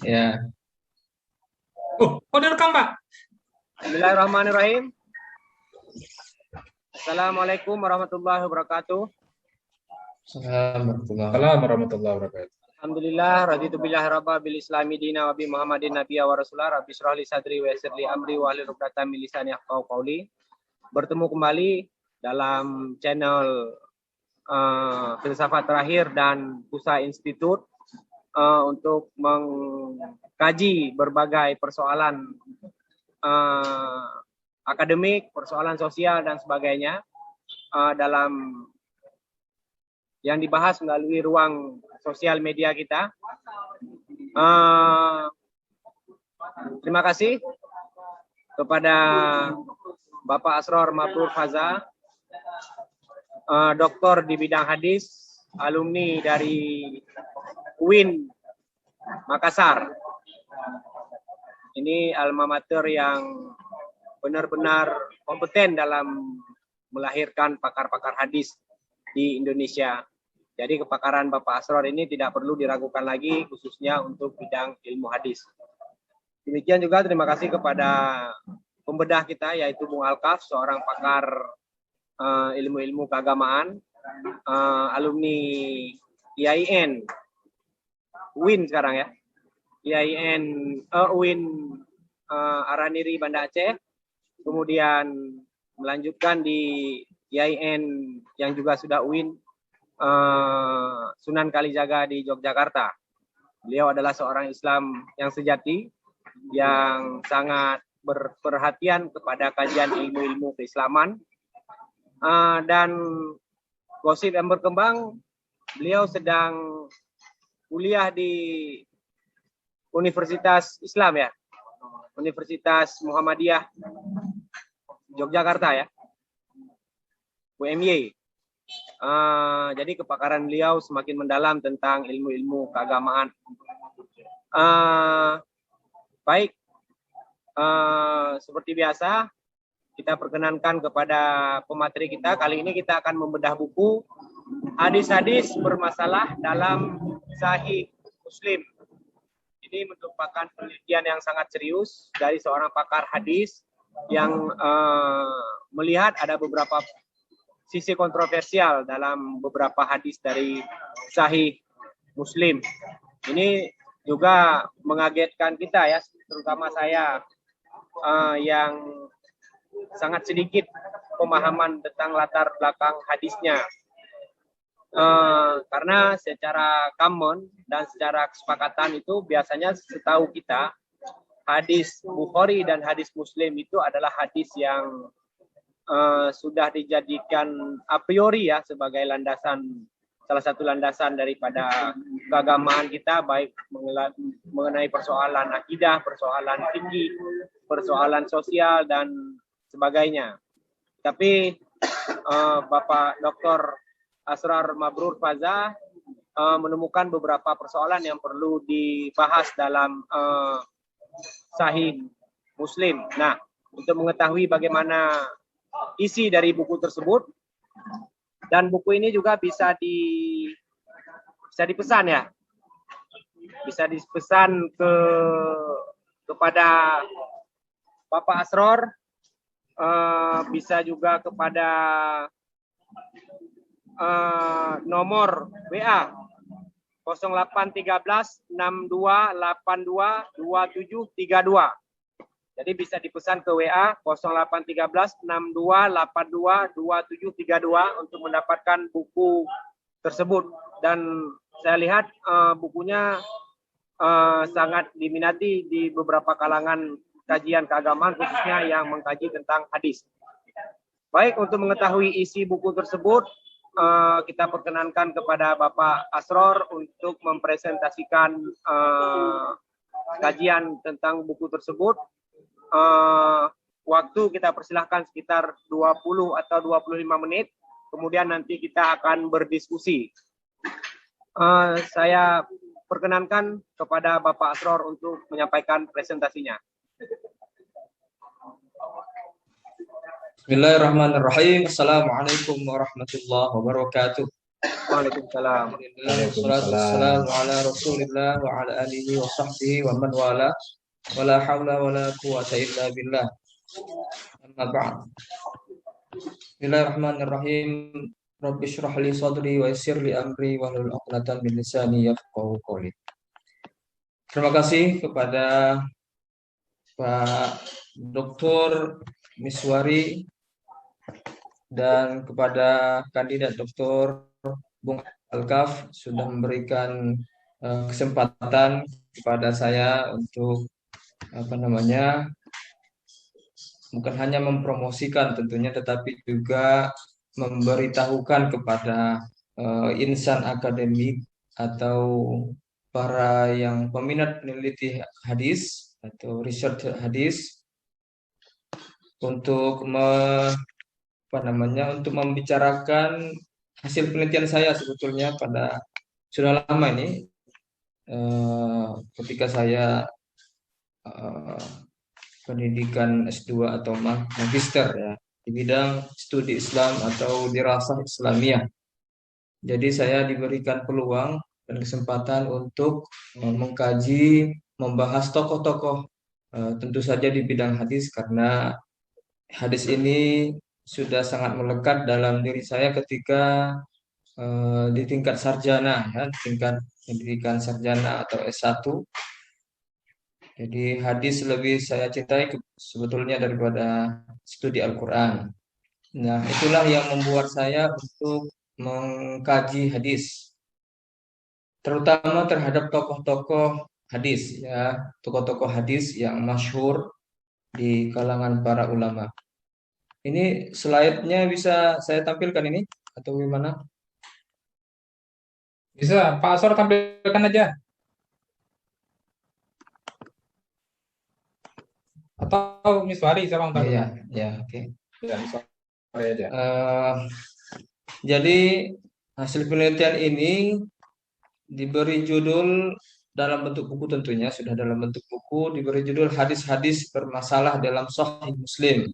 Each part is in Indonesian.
Ya, Oh, direkam, Pak? Bismillahirrahmanirrahim. Assalamualaikum warahmatullahi wabarakatuh. Assalamualaikum. Assalamualaikum warahmatullahi wabarakatuh. Alhamdulillah, raditu billahi rabba bil islami dina wa bi Muhammadin nabiyya wa rasulah. Rabbi shrah li sadri wa yassir li amri wa hlul 'uqdatam min lisani yafqahu qawli. Bertemu kembali dalam channel Filsafat Terakhir dan Pusa Institute untuk mengkaji berbagai persoalan akademik, persoalan sosial dan sebagainya dalam yang dibahas melalui ruang sosial media kita. Terima kasih kepada Bapak Asror Mabrur Faza, doktor di bidang hadis, alumni dari UIN Makassar. Ini alma mater yang benar-benar kompeten dalam melahirkan pakar-pakar hadis di Indonesia. Jadi kepakaran Bapak Asror ini tidak perlu diragukan lagi, khususnya untuk bidang ilmu hadis. Demikian juga terima kasih kepada pembedah kita, yaitu Bung Alkaf, seorang pakar ilmu-ilmu keagamaan, alumni IAIN, UIN sekarang ya, IAIN UIN Araniri Banda Aceh, kemudian melanjutkan di IAIN yang juga sudah UIN Sunan Kalijaga di Yogyakarta. Beliau adalah seorang Islam yang sejati, yang sangat berperhatian kepada kajian ilmu-ilmu keislaman, dan gosip yang berkembang, beliau sedang kuliah di Universitas Islam ya, Universitas Muhammadiyah Yogyakarta ya, UMY. Jadi kepakaran beliau semakin mendalam tentang ilmu-ilmu keagamaan. Baik, seperti biasa kita perkenankan kepada pemateri kita. Kali ini kita akan membedah buku hadis-hadis bermasalah dalam Sahih Muslim. Ini merupakan penelitian yang sangat serius dari seorang pakar hadis yang melihat ada beberapa sisi kontroversial dalam beberapa hadis dari Sahih Muslim. Ini juga mengagetkan kita ya, terutama saya yang sangat sedikit pemahaman tentang latar belakang hadisnya. Karena secara common dan secara kesepakatan itu biasanya setahu kita hadis Bukhari dan hadis Muslim itu adalah hadis yang sudah dijadikan a priori ya sebagai landasan, salah satu landasan daripada keagamaan kita, baik mengenai persoalan akidah, persoalan fikih, persoalan sosial dan sebagainya. Tapi Bapak Dr. Asror Mabrur Faza menemukan beberapa persoalan yang perlu dibahas dalam Sahih Muslim. Nah, untuk mengetahui bagaimana isi dari buku tersebut, dan buku ini juga bisa dipesan ya, bisa dipesan kepada Bapak Asror, bisa juga kepada nomor WA 0813 6282 2732. Jadi bisa dipesan ke WA 0813 6282 2732 untuk mendapatkan buku tersebut. Dan saya lihat bukunya sangat diminati di beberapa kalangan kajian keagamaan, khususnya yang mengkaji tentang hadis. Baik, untuk mengetahui isi buku tersebut, kita perkenankan kepada Bapak Asror untuk mempresentasikan kajian tentang buku tersebut. Waktu kita persilahkan sekitar 20 atau 25 menit, kemudian nanti kita akan berdiskusi. Saya perkenankan kepada Bapak Asror untuk menyampaikan presentasinya. Bismillahirrahmanirrahim. Assalamualaikum warahmatullahi wabarakatuh. Waalaikumsalam. Alhamdulillah, wassalatu Waalaikumsalam. wassalamu ala Rasulillah wa ala alihi wa sahbihi wa man wala. Wala hawla wala quwata illa billah. Amma ba'd. Bismillahirrahmanirrahim. Rabbi shrah li sadri wa yassir li amri wa hlul 'uqdatam min lisani yafqahu qawli. Terima kasih kepada Pak Dr. Miswari dan kepada kandidat Dr. Bung Alkaf sudah memberikan kesempatan kepada saya untuk bukan hanya mempromosikan tentunya, tetapi juga memberitahukan kepada insan akademik atau para yang peminat peneliti hadis atau research hadis untuk untuk membicarakan hasil penelitian saya sebetulnya pada sudah lama ini ketika saya pendidikan S2 atau magister ya di bidang studi Islam atau dirasah Islamiyah. Jadi saya diberikan peluang dan kesempatan untuk mengkaji, membahas tokoh-tokoh tentu saja di bidang hadis, karena hadis ini sudah sangat melekat dalam diri saya ketika di tingkat sarjana ya, tingkat pendidikan sarjana atau S1. Jadi hadis lebih saya cintai sebetulnya daripada studi Al-Quran. Nah, itulah yang membuat saya untuk mengkaji hadis, terutama terhadap tokoh-tokoh hadis ya, tokoh-tokoh hadis yang masyhur di kalangan para ulama. Ini slide-nya bisa saya tampilkan ini atau gimana? Bisa, Pak Asor tampilkan aja. Atau Miswari, saya mau tampilkan. Ya, oke. Ya, Miswari aja. Jadi hasil penelitian ini diberi judul dalam bentuk buku, tentunya sudah dalam bentuk buku, diberi judul hadis-hadis bermasalah dalam Sahih Muslim.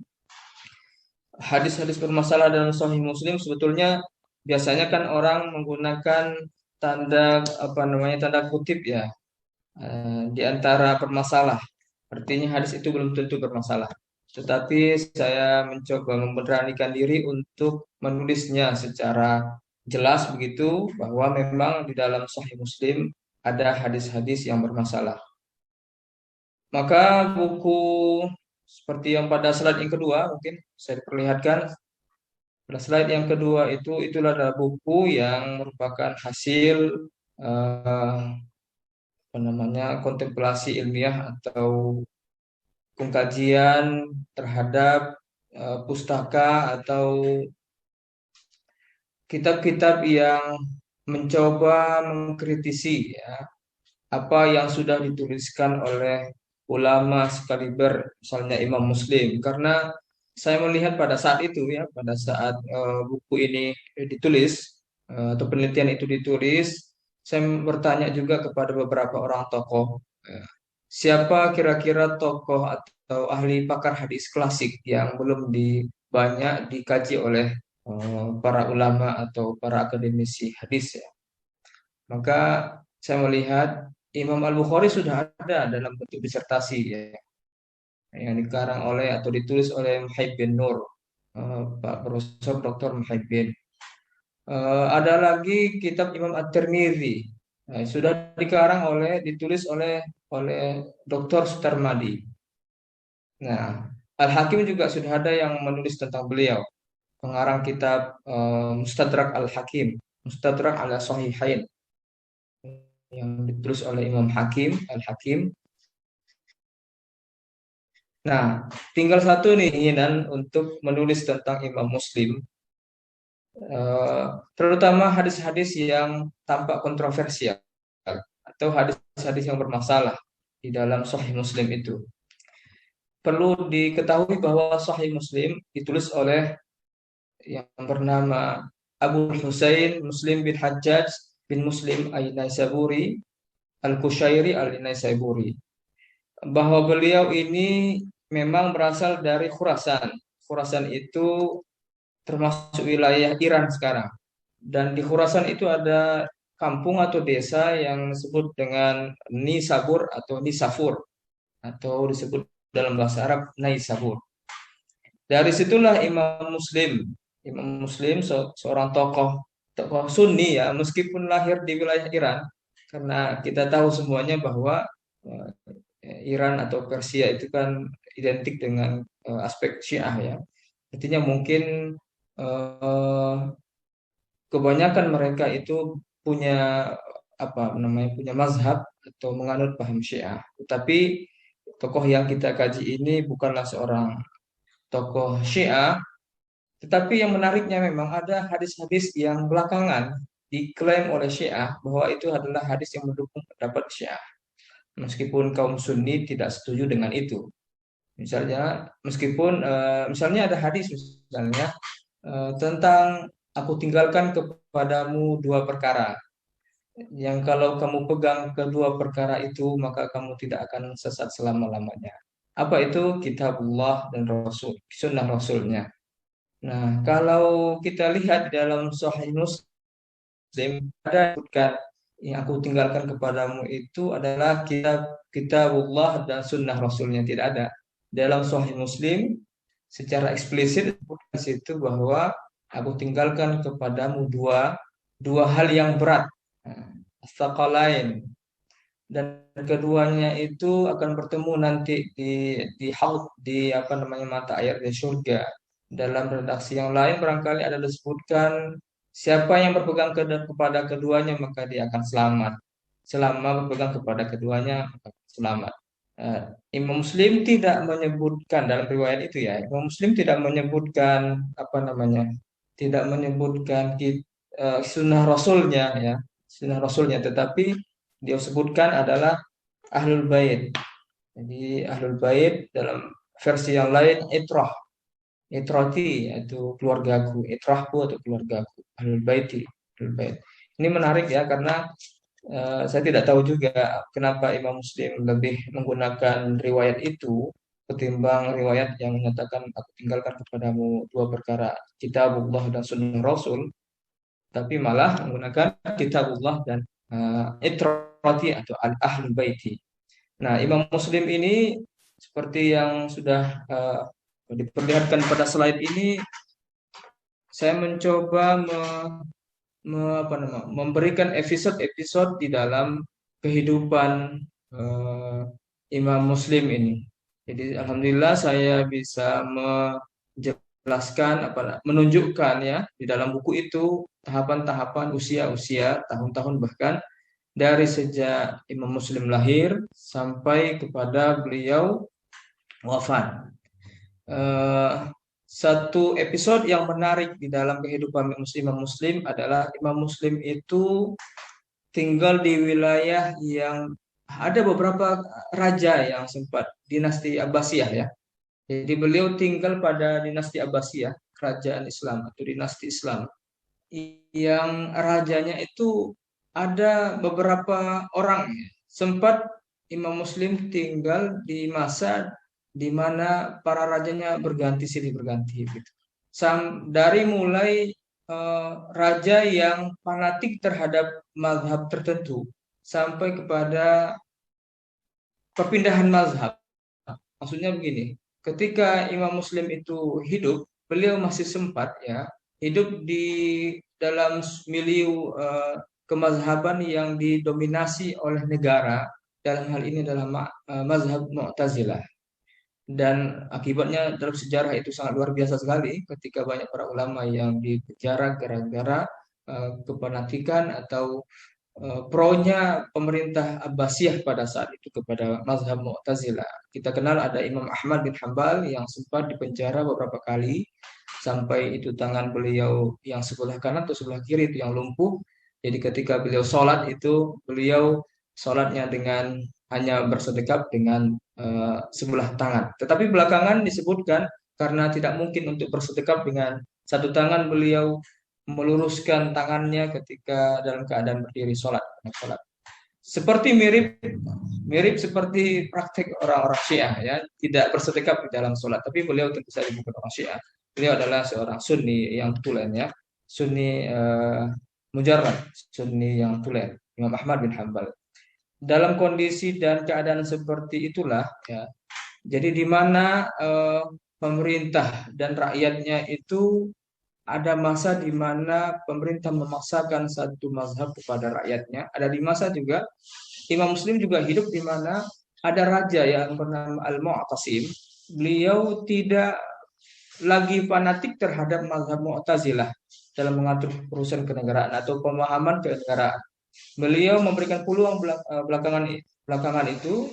Hadis-hadis bermasalah dalam Sahih Muslim sebetulnya biasanya kan orang menggunakan tanda kutip ya di antara bermasalah. Artinya hadis itu belum tentu bermasalah. Tetapi saya mencoba memberanikan diri untuk menulisnya secara jelas begitu, bahwa memang di dalam Sahih Muslim ada hadis-hadis yang bermasalah. Maka buku seperti yang pada slide yang kedua mungkin saya perlihatkan. Pada slide yang kedua itulah adalah buku yang merupakan hasil kontemplasi ilmiah atau pengkajian terhadap pustaka atau kitab-kitab yang mencoba mengkritisi ya, apa yang sudah dituliskan oleh ulama sekaliber misalnya Imam Muslim. Karena saya melihat pada saat itu ya, pada saat buku ini ditulis atau penelitian itu ditulis, saya bertanya juga kepada beberapa orang tokoh, siapa kira-kira tokoh atau ahli pakar hadis klasik yang belum banyak dikaji oleh para ulama atau para akademisi hadis ya. Maka saya melihat Imam Al-Bukhari sudah ada dalam bentuk disertasi ya, yang dikarang oleh atau ditulis oleh Muhaib bin Nur, Pak Profesor Dr. Muhaib bin. Ada lagi kitab Imam At-Tirmidzi, sudah ditulis oleh Dr. Sutarmadi. Nah, Al-Hakim juga sudah ada yang menulis tentang beliau, pengarang kitab Mustadrak Al-Hakim, Mustadrak ala Sahihain, yang ditulis oleh Imam Hakim, Al-Hakim. Nah, tinggal satu nih keinginan untuk menulis tentang Imam Muslim, terutama hadis-hadis yang tampak kontroversial atau hadis-hadis yang bermasalah di dalam Sahih Muslim itu. Perlu diketahui bahwa Sahih Muslim ditulis oleh yang bernama Abu Husain Muslim bin Hajjaj bin Muslim Al-Naisaburi Al-Kushairi Al-Naisaburi, bahwa beliau ini memang berasal dari Khurasan. Khurasan itu termasuk wilayah Iran sekarang. Dan di Khurasan itu ada kampung atau desa yang disebut dengan Nisabur atau Nisafur atau disebut dalam bahasa Arab Naisabur. Dari situlah Imam Muslim seorang tokoh Sunni ya, meskipun lahir di wilayah Iran, karena kita tahu semuanya bahwa eh, Iran atau Persia itu kan identik dengan aspek Syiah ya. Artinya mungkin eh, kebanyakan mereka itu punya punya mazhab atau menganut paham Syiah. Tetapi tokoh yang kita kaji ini bukanlah seorang tokoh Syiah, tetapi yang menariknya memang ada hadis-hadis yang belakangan diklaim oleh Syiah bahwa itu adalah hadis yang mendukung pendapat Syiah. Meskipun kaum Sunni tidak setuju dengan itu. Misalnya, misalnya ada hadis misalnya tentang aku tinggalkan kepadamu dua perkara yang kalau kamu pegang kedua perkara itu maka kamu tidak akan sesat selama-lamanya. Apa itu? Kitabullah dan Rasul, sunnah Rasulnya. Nah, kalau kita lihat di dalam Sahih Muslim ada disebutkan yang aku tinggalkan kepadamu itu adalah kitabullah dan sunnah Rasulnya, tidak ada. Dalam Sahih Muslim secara eksplisit disebutkan di situ bahwa aku tinggalkan kepadamu dua hal yang berat. Astaqalain, dan keduanya itu akan bertemu nanti di haud, di apa namanya, mata air di surga. Dalam redaksi yang lain barangkali ada disebutkan siapa yang berpegang kepada keduanya maka dia akan selamat. Selama berpegang kepada keduanya maka selamat. Eh, Imam Muslim tidak menyebutkan dalam riwayat itu ya. Imam Muslim tidak menyebutkan apa namanya, tidak menyebutkan sunnah Rasulnya ya, sunnah Rasulnya, tetapi dia sebutkan adalah Ahlul Bait. Jadi Ahlul Bait dalam versi yang lain itrati yaitu keluargaku, itrahku atau keluargaku, Ahlul Baiti, Ahlul Bait. Ini menarik ya karena saya tidak tahu juga kenapa Imam Muslim lebih menggunakan riwayat itu ketimbang riwayat yang menyatakan aku tinggalkan kepadamu dua perkara, kitabullah dan sunnah Rasul, tapi malah menggunakan kitabullah dan itrati atau ahlul baiti. Nah, Imam Muslim ini seperti yang sudah diperlihatkan pada slide ini, saya mencoba memberikan episode-episode di dalam kehidupan eh, Imam Muslim ini. Jadi alhamdulillah saya bisa menjelaskan menunjukkan ya di dalam buku itu tahapan-tahapan usia-usia, tahun-tahun bahkan dari sejak Imam Muslim lahir sampai kepada beliau wafat. Eh, Satu episode yang menarik di dalam kehidupan Imam Muslim adalah Imam Muslim itu tinggal di wilayah yang ada beberapa raja yang sempat dinasti Abbasiyah ya. Jadi beliau tinggal pada dinasti Abbasiyah, kerajaan Islam atau dinasti Islam. Yang rajanya itu ada beberapa orang. Sempat Imam Muslim tinggal di masa di mana para rajanya berganti silih berganti gitu. Dari mulai raja yang fanatik terhadap mazhab tertentu sampai kepada perpindahan mazhab. Maksudnya begini, ketika Imam Muslim itu hidup, beliau masih sempat ya hidup di dalam milieu kemazhaban yang didominasi oleh negara. Dalam hal ini adalah mazhab Mu'tazilah. Dan akibatnya dalam sejarah itu sangat luar biasa sekali ketika banyak para ulama yang dipenjara gara-gara kefanatikan atau pro-nya pemerintah Abbasiyah pada saat itu kepada mazhab Mu'tazilah. Kita kenal ada Imam Ahmad bin Hambal yang sempat dipenjara beberapa kali sampai itu tangan beliau yang sebelah kanan atau sebelah kiri itu yang lumpuh. Jadi ketika beliau sholat itu beliau sholatnya dengan hanya bersedekap dengan sebelah tangan. Tetapi belakangan disebutkan karena tidak mungkin untuk bersedekap dengan satu tangan, beliau meluruskan tangannya ketika dalam keadaan berdiri sholat. Seperti mirip seperti praktik orang-orang Syiah ya, tidak bersedekap di dalam sholat. Tapi beliau tentu saja bukan orang Syiah. Beliau adalah seorang Sunni yang tulen ya. Sunni mujarrad, Sunni yang tulen, Imam Ahmad bin Hambal. Dalam kondisi dan keadaan seperti itulah, ya, jadi di mana pemerintah dan rakyatnya itu ada masa di mana pemerintah memaksakan satu mazhab kepada rakyatnya. Ada di masa juga Imam Muslim juga hidup di mana ada raja yang bernama Al-Mu'tasim. Beliau tidak lagi fanatik terhadap mazhab Mu'tazilah dalam mengatur urusan kenegaraan atau pemahaman kenegaraan. Beliau memberikan peluang belakangan itu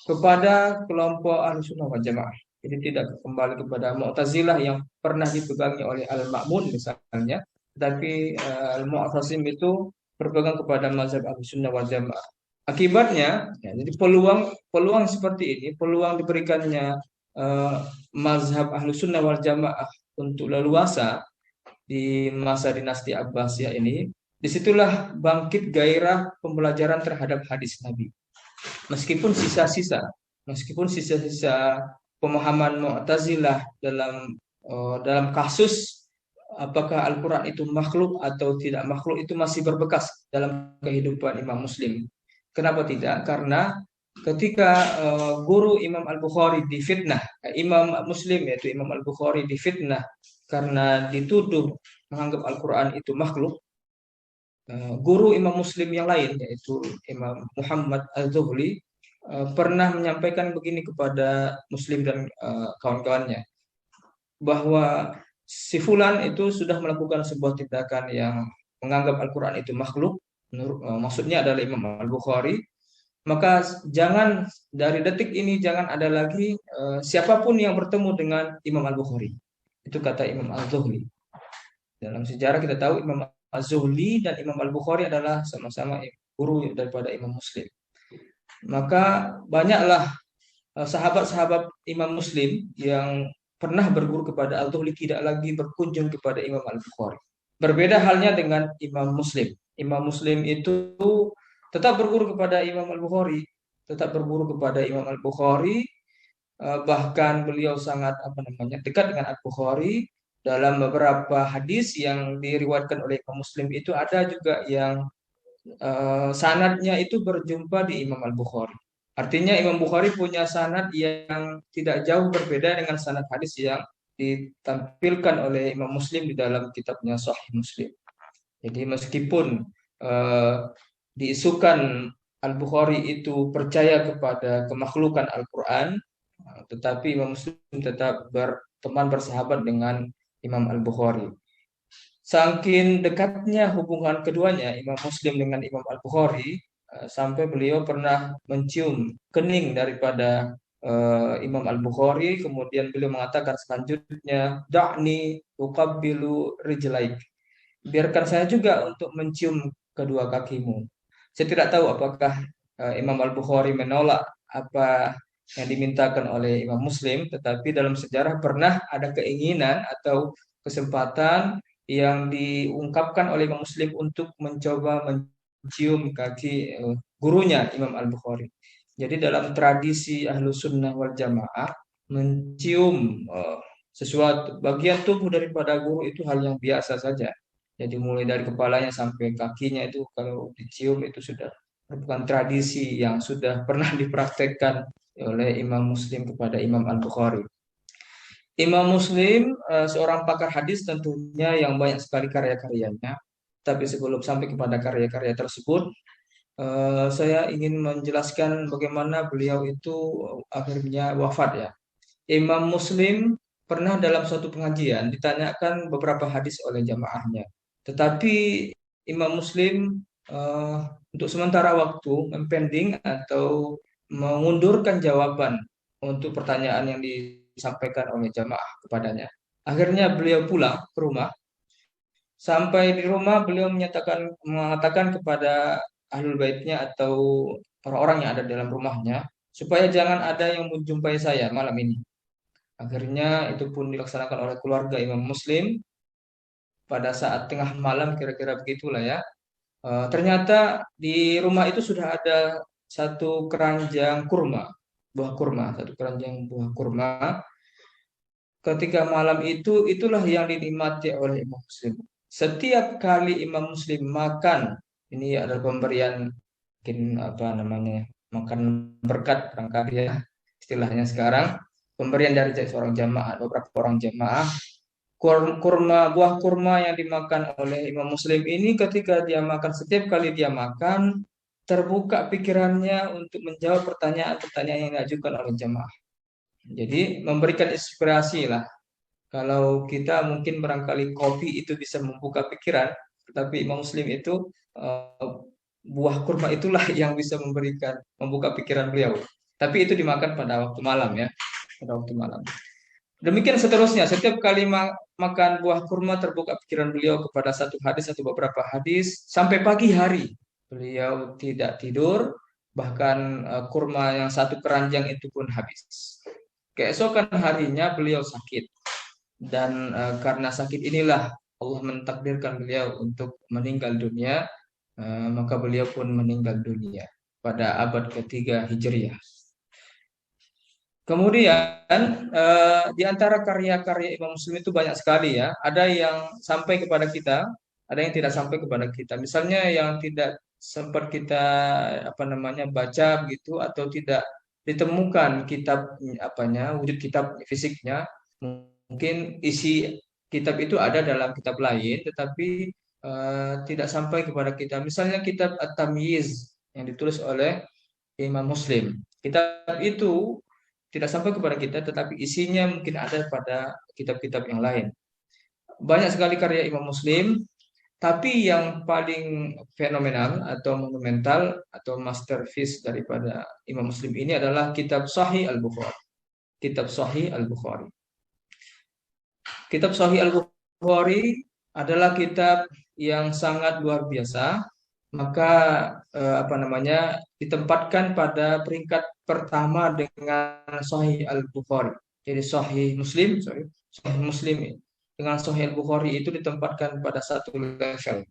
kepada kelompok Ahlussunnah wal Jamaah. Jadi tidak kembali kepada Mu'tazilah yang pernah dipegangi oleh Al-Ma'mun misalnya, tapi Al-Mu'tasim itu berpegang kepada mazhab Ahlussunnah wal Jamaah. Akibatnya, ya, jadi peluang seperti ini, peluang diberikannya eh, mazhab Ahlussunnah wal Jamaah untuk leluasa di masa dinasti Abbasiyah ini, disitulah bangkit gairah pembelajaran terhadap hadis Nabi. Meskipun sisa-sisa, meskipun sisa-sisa pemahaman Mu'tazilah dalam kasus apakah Al-Quran itu makhluk atau tidak makhluk itu masih berbekas dalam kehidupan Imam Muslim. Kenapa tidak? Karena ketika guru Imam Al-Bukhari difitnah, Imam Muslim yaitu Imam Al-Bukhari difitnah karena dituduh menganggap Al-Quran itu makhluk, guru Imam Muslim yang lain yaitu Imam Muhammad Az-Zuhli pernah menyampaikan begini kepada Muslim dan kawan-kawannya, bahwa si fulan itu sudah melakukan sebuah tindakan yang menganggap Al-Quran itu makhluk, maksudnya adalah Imam Al-Bukhari, maka jangan dari detik ini jangan ada lagi siapapun yang bertemu dengan Imam Al-Bukhari. Itu kata Imam Az-Zuhli. Dalam sejarah kita tahu Imam Az-Zuhli dan Imam Al-Bukhari adalah sama-sama guru daripada Imam Muslim. Maka banyaklah sahabat-sahabat Imam Muslim yang pernah berguru kepada Al-Zuhli tidak lagi berkunjung kepada Imam Al-Bukhari. Berbeda halnya dengan Imam Muslim. Imam Muslim itu tetap berguru kepada Imam Al-Bukhari, tetap berguru kepada Imam Al-Bukhari, bahkan beliau sangat dekat dengan Al-Bukhari. Dalam beberapa hadis yang diriwayatkan oleh Imam Muslim itu ada juga yang sanadnya itu berjumpa di Imam Al-Bukhari. Artinya Imam Bukhari punya sanad yang tidak jauh berbeda dengan sanad hadis yang ditampilkan oleh Imam Muslim di dalam kitabnya Sahih Muslim. Jadi meskipun diisukan Al-Bukhari itu percaya kepada kemakhlukan Al-Quran, tetapi Imam Muslim tetap berteman bersahabat dengan Imam Al-Bukhari. Saking dekatnya hubungan keduanya, Imam Muslim dengan Imam Al-Bukhari, sampai beliau pernah mencium kening daripada Imam Al-Bukhari, kemudian beliau mengatakan selanjutnya, da'ni uqabbilu rijlaik. Biarkan saya juga untuk mencium kedua kakimu. Saya tidak tahu apakah Imam Al-Bukhari menolak apa yang dimintakan oleh Imam Muslim, tetapi dalam sejarah pernah ada keinginan atau kesempatan yang diungkapkan oleh Imam Muslim untuk mencoba mencium kaki gurunya Imam Al-Bukhari. Jadi dalam tradisi Ahlus Sunnah wal Jamaah, mencium sesuatu bagian tubuh daripada guru itu hal yang biasa saja. Jadi mulai dari kepalanya sampai kakinya itu kalau dicium itu sudah merupakan tradisi yang sudah pernah dipraktekkan oleh Imam Muslim kepada Imam Al-Bukhari. Imam Muslim seorang pakar hadis tentunya yang banyak sekali karya-karyanya. Tapi sebelum sampai kepada karya-karya tersebut, saya ingin menjelaskan bagaimana beliau itu akhirnya wafat ya. Imam Muslim pernah dalam suatu pengajian ditanyakan beberapa hadis oleh jamaahnya. Tetapi Imam Muslim untuk sementara waktu mempending atau mengundurkan jawaban untuk pertanyaan yang disampaikan oleh jamaah kepadanya. Akhirnya beliau pulang ke rumah. Sampai di rumah beliau mengatakan kepada ahlul baitnya atau orang-orang yang ada dalam rumahnya supaya jangan ada yang menjumpai saya malam ini. Akhirnya itu pun dilaksanakan oleh keluarga Imam Muslim pada saat tengah malam kira-kira begitulah ya. Ternyata di rumah itu sudah ada satu keranjang kurma, buah kurma, satu keranjang buah kurma. Ketika malam itu, itulah yang dinikmati oleh Imam Muslim. setiap kali Imam Muslim makan, ini adalah pemberian mungkin apa namanya, makan berkat barangkali ya istilahnya sekarang, pemberian dari seorang jamaah, beberapa orang jamaah, buah kurma yang dimakan oleh Imam Muslim ini ketika dia makan, setiap kali dia makan terbuka pikirannya untuk menjawab pertanyaan-pertanyaan yang diajukan oleh jamaah. Jadi memberikan inspirasi lah. Kalau kita mungkin barangkali kopi itu bisa membuka pikiran, tetapi Imam Muslim itu buah kurma itulah yang bisa membuka pikiran beliau. Tapi itu dimakan pada waktu malam ya, pada waktu malam. Demikian seterusnya, setiap kali makan buah kurma terbuka pikiran beliau kepada satu hadis atau beberapa hadis sampai pagi hari. Beliau tidak tidur, bahkan kurma yang satu keranjang itu pun habis. Keesokan harinya beliau sakit. Dan karena sakit inilah Allah mentakdirkan beliau untuk meninggal dunia, maka beliau pun meninggal dunia pada abad ketiga Hijriah. Kemudian di antara karya-karya Imam Muslim itu banyak sekali ya. Ada yang sampai kepada kita, ada yang tidak sampai kepada kita. Misalnya yang tidak sempat kita baca gitu atau tidak ditemukan kitab apanya, wujud kitab fisiknya. Mungkin isi kitab itu ada dalam kitab lain, tetapi tidak sampai kepada kita. Misalnya kitab At-Tamyiz yang ditulis oleh Imam Muslim. Kitab itu tidak sampai kepada kita, tetapi isinya mungkin ada pada kitab-kitab yang lain. Banyak sekali karya Imam Muslim, tapi yang paling fenomenal atau monumental atau masterpiece daripada Imam Muslim ini adalah kitab Sahih Al-Bukhari. Kitab Sahih Al-Bukhari. Kitab Sahih Al-Bukhari adalah kitab yang sangat luar biasa, maka ditempatkan pada peringkat pertama dengan Sahih Al-Bukhari. Jadi Sahih Muslim dengan Sahih Al-Bukhari itu ditempatkan pada satu level.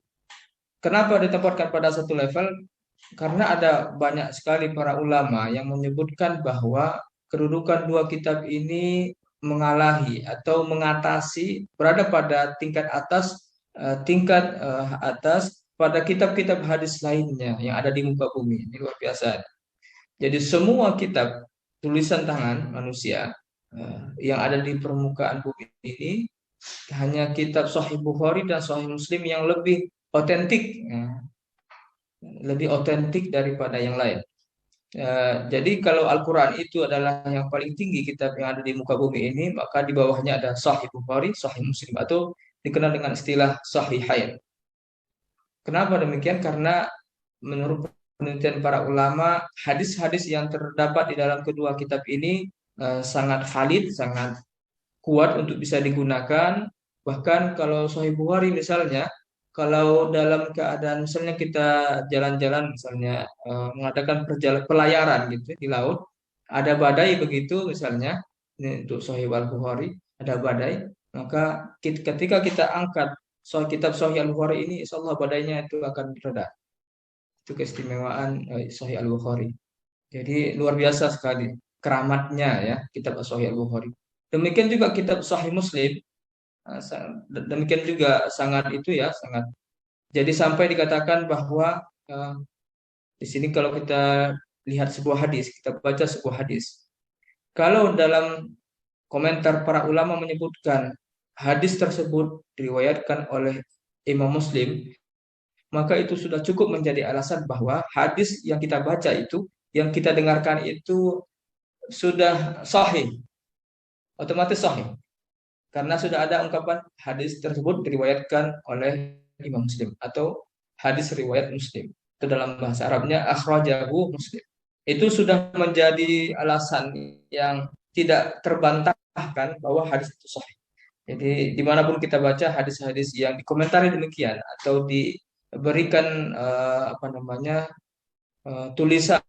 Kenapa ditempatkan pada satu level? Karena ada banyak sekali para ulama yang menyebutkan bahwa kedudukan dua kitab ini mengalahi atau mengatasi, berada pada tingkat atas pada kitab-kitab hadis lainnya yang ada di muka bumi. Ini luar biasa. Jadi semua kitab tulisan tangan manusia yang ada di permukaan bumi ini, hanya kitab Sahih Bukhari dan Sahih Muslim yang lebih otentik daripada yang lain. Jadi kalau Al-Quran itu adalah yang paling tinggi kitab yang ada di muka bumi ini, maka di bawahnya ada Sahih Bukhari, Sahih Muslim, atau dikenal dengan istilah Sahihain. Kenapa demikian? Karena menurut penelitian para ulama, hadis-hadis yang terdapat di dalam kedua kitab ini sangat valid, sangat kuat untuk bisa digunakan. Bahkan kalau Sahih Bukhari misalnya, kalau dalam keadaan misalnya kita jalan-jalan, misalnya mengadakan pelayaran gitu di laut, ada badai begitu misalnya, ini untuk Sahih Al-Bukhari, ada badai, maka ketika kita angkat kitab Sahih Al-Bukhari ini, insya Allah badainya itu akan reda. Itu keistimewaan Sahih Al-Bukhari. Jadi luar biasa sekali keramatnya ya kitab Sahih Al-Bukhari. Demikian juga kitab Sahih Muslim. Demikian juga sangat. Jadi sampai dikatakan bahwa di sini kalau kita lihat sebuah hadis, kita baca sebuah hadis. Kalau dalam komentar para ulama menyebutkan hadis tersebut diriwayatkan oleh Imam Muslim, maka itu sudah cukup menjadi alasan bahwa hadis yang kita baca itu, yang kita dengarkan itu sudah sahih, otomatis sahih. Karena sudah ada ungkapan hadis tersebut diriwayatkan oleh Imam Muslim atau hadis riwayat Muslim. Itu dalam bahasa Arabnya akhrajahu Muslim. Itu sudah menjadi alasan yang tidak terbantahkan bahwa hadis itu sahih. Jadi dimanapun kita baca hadis-hadis yang dikomentari demikian atau diberikan tulisan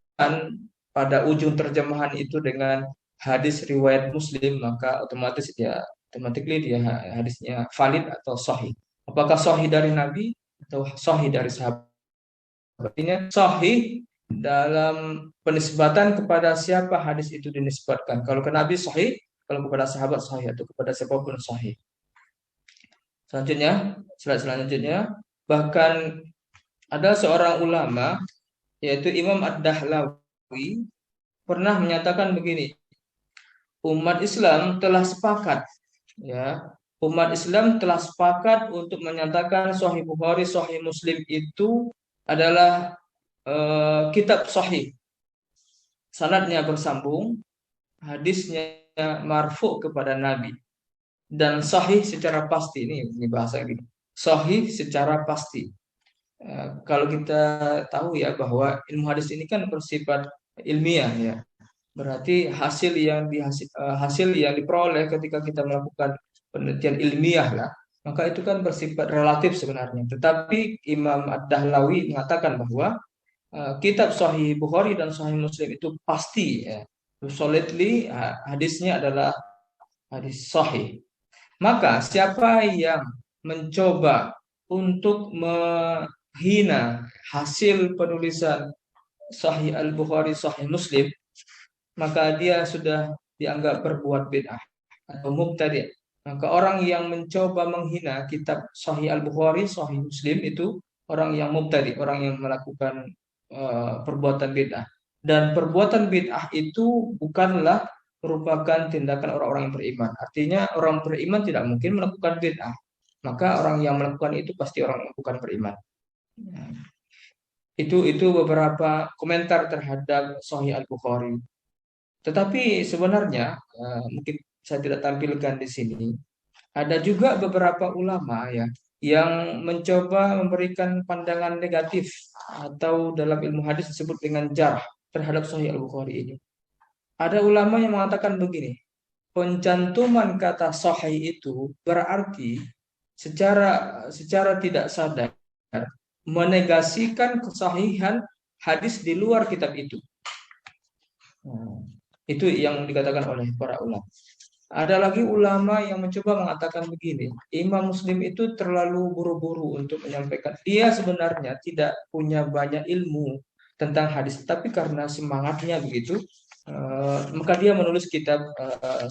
pada ujung terjemahan itu dengan hadis riwayat Muslim, maka otomatis dia hadisnya valid atau sahih. Apakah sahih dari Nabi atau sahih dari sahabat? Artinya sahih dalam penisbatan kepada siapa hadis itu dinisbatkan. Kalau ke Nabi sahih, kalau kepada sahabat sahih, atau kepada siapapun sahih. Slide selanjutnya, bahkan ada seorang ulama yaitu Imam Ad-Dahlawi pernah menyatakan begini, umat Islam telah sepakat, ya, umat Islam telah sepakat untuk menyatakan Sahih Bukhari, Sahih Muslim itu adalah kitab sahih, sanadnya bersambung, hadisnya marfu kepada Nabi, dan sahih secara pasti. Ini bahasa ini, sahih secara pasti. Kalau kita tahu ya bahwa ilmu hadis ini kan bersifat ilmiah, ya, berarti hasil yang diperoleh ketika kita melakukan penelitian ilmiah lah, maka itu kan bersifat relatif sebenarnya. Tetapi Imam Ad-Dahlawi mengatakan bahwa kitab Sahih Bukhari dan Sahih Muslim itu pasti, ya, solidly, hadisnya adalah hadis sahih. Maka siapa yang mencoba untuk menghina hasil penulisan Sahih Al-Bukhari, Sahih Muslim, maka dia sudah dianggap berbuat bid'ah atau mubtadi'. Maka orang yang mencoba menghina kitab Sahih Al-Bukhari, Sahih Muslim itu orang yang mubtadi', orang yang melakukan perbuatan bid'ah. Dan perbuatan bid'ah itu bukanlah merupakan tindakan orang-orang yang beriman. Artinya orang beriman tidak mungkin melakukan bid'ah. Maka orang yang melakukan itu pasti orang yang bukan beriman. Ya. Itu beberapa komentar terhadap Sahih Al-Bukhari. Tetapi sebenarnya mungkin saya tidak tampilkan di sini. Ada juga beberapa ulama, ya, yang mencoba memberikan pandangan negatif atau dalam ilmu hadis disebut dengan jarh terhadap Sahih Al-Bukhari ini. Ada ulama yang mengatakan begini, pencantuman kata sahih itu berarti secara tidak sadar menegasikan kesahihan hadis di luar kitab itu. Itu yang dikatakan oleh para ulama. Ada lagi ulama yang mencoba mengatakan begini, Imam Muslim itu terlalu buru-buru untuk menyampaikan. Dia sebenarnya tidak punya banyak ilmu tentang hadis, tapi karena semangatnya begitu, maka dia menulis kitab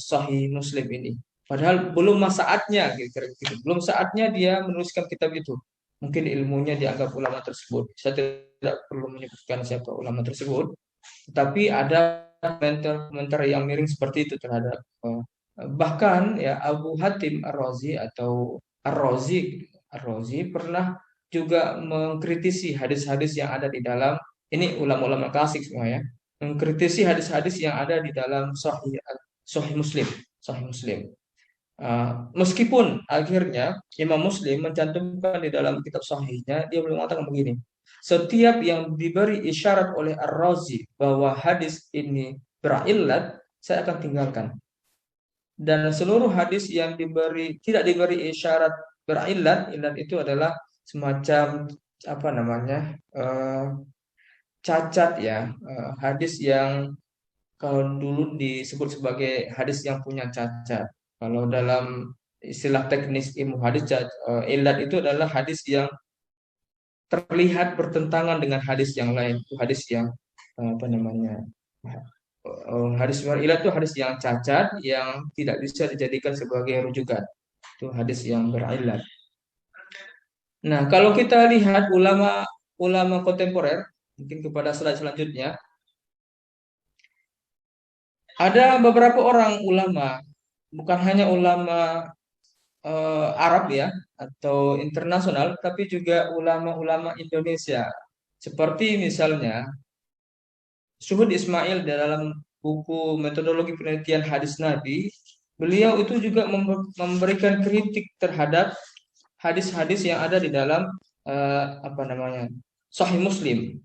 Sahih Muslim ini. Padahal belum saatnya, gitu. Belum saatnya dia menuliskan kitab itu. Mungkin ilmunya dianggap ulama tersebut. Saya tidak perlu menyebutkan siapa ulama tersebut, tetapi ada komentar yang miring seperti itu terhadap bahkan, ya, Abu Hatim Ar-Razi atau Ar-Razi pernah juga mengkritisi hadis-hadis yang ada di dalam, ini ulama-ulama klasik semua, ya, mengkritisi hadis-hadis yang ada di dalam Sahih Muslim, Sahih Muslim. Meskipun akhirnya Imam Muslim mencantumkan di dalam kitab sahihnya, dia belum mengatakan begini, setiap yang diberi isyarat oleh Ar-Razi bahwa hadis ini berillat, saya akan tinggalkan. Dan seluruh hadis yang tidak diberi isyarat berillat, illat itu adalah semacam apa namanya, cacat, ya, hadis yang kalau dulu disebut sebagai hadis yang punya cacat. Kalau dalam istilah teknis ilmu hadis, illat itu adalah hadis yang terlihat bertentangan dengan hadis yang lain. Itu hadis yang apa namanya, hadis berillat itu hadis yang cacat, yang tidak bisa dijadikan sebagai rujukan. Itu hadis yang berillat. Nah, kalau kita lihat ulama kontemporer, mungkin kepada slide selanjutnya, ada beberapa orang ulama, bukan hanya ulama Arab, ya, atau internasional, tapi juga ulama-ulama Indonesia. Seperti misalnya Suhud Ismail dalam buku Metodologi Penelitian Hadis Nabi, beliau itu juga memberikan kritik terhadap hadis-hadis yang ada di dalam apa namanya, Sahih Muslim.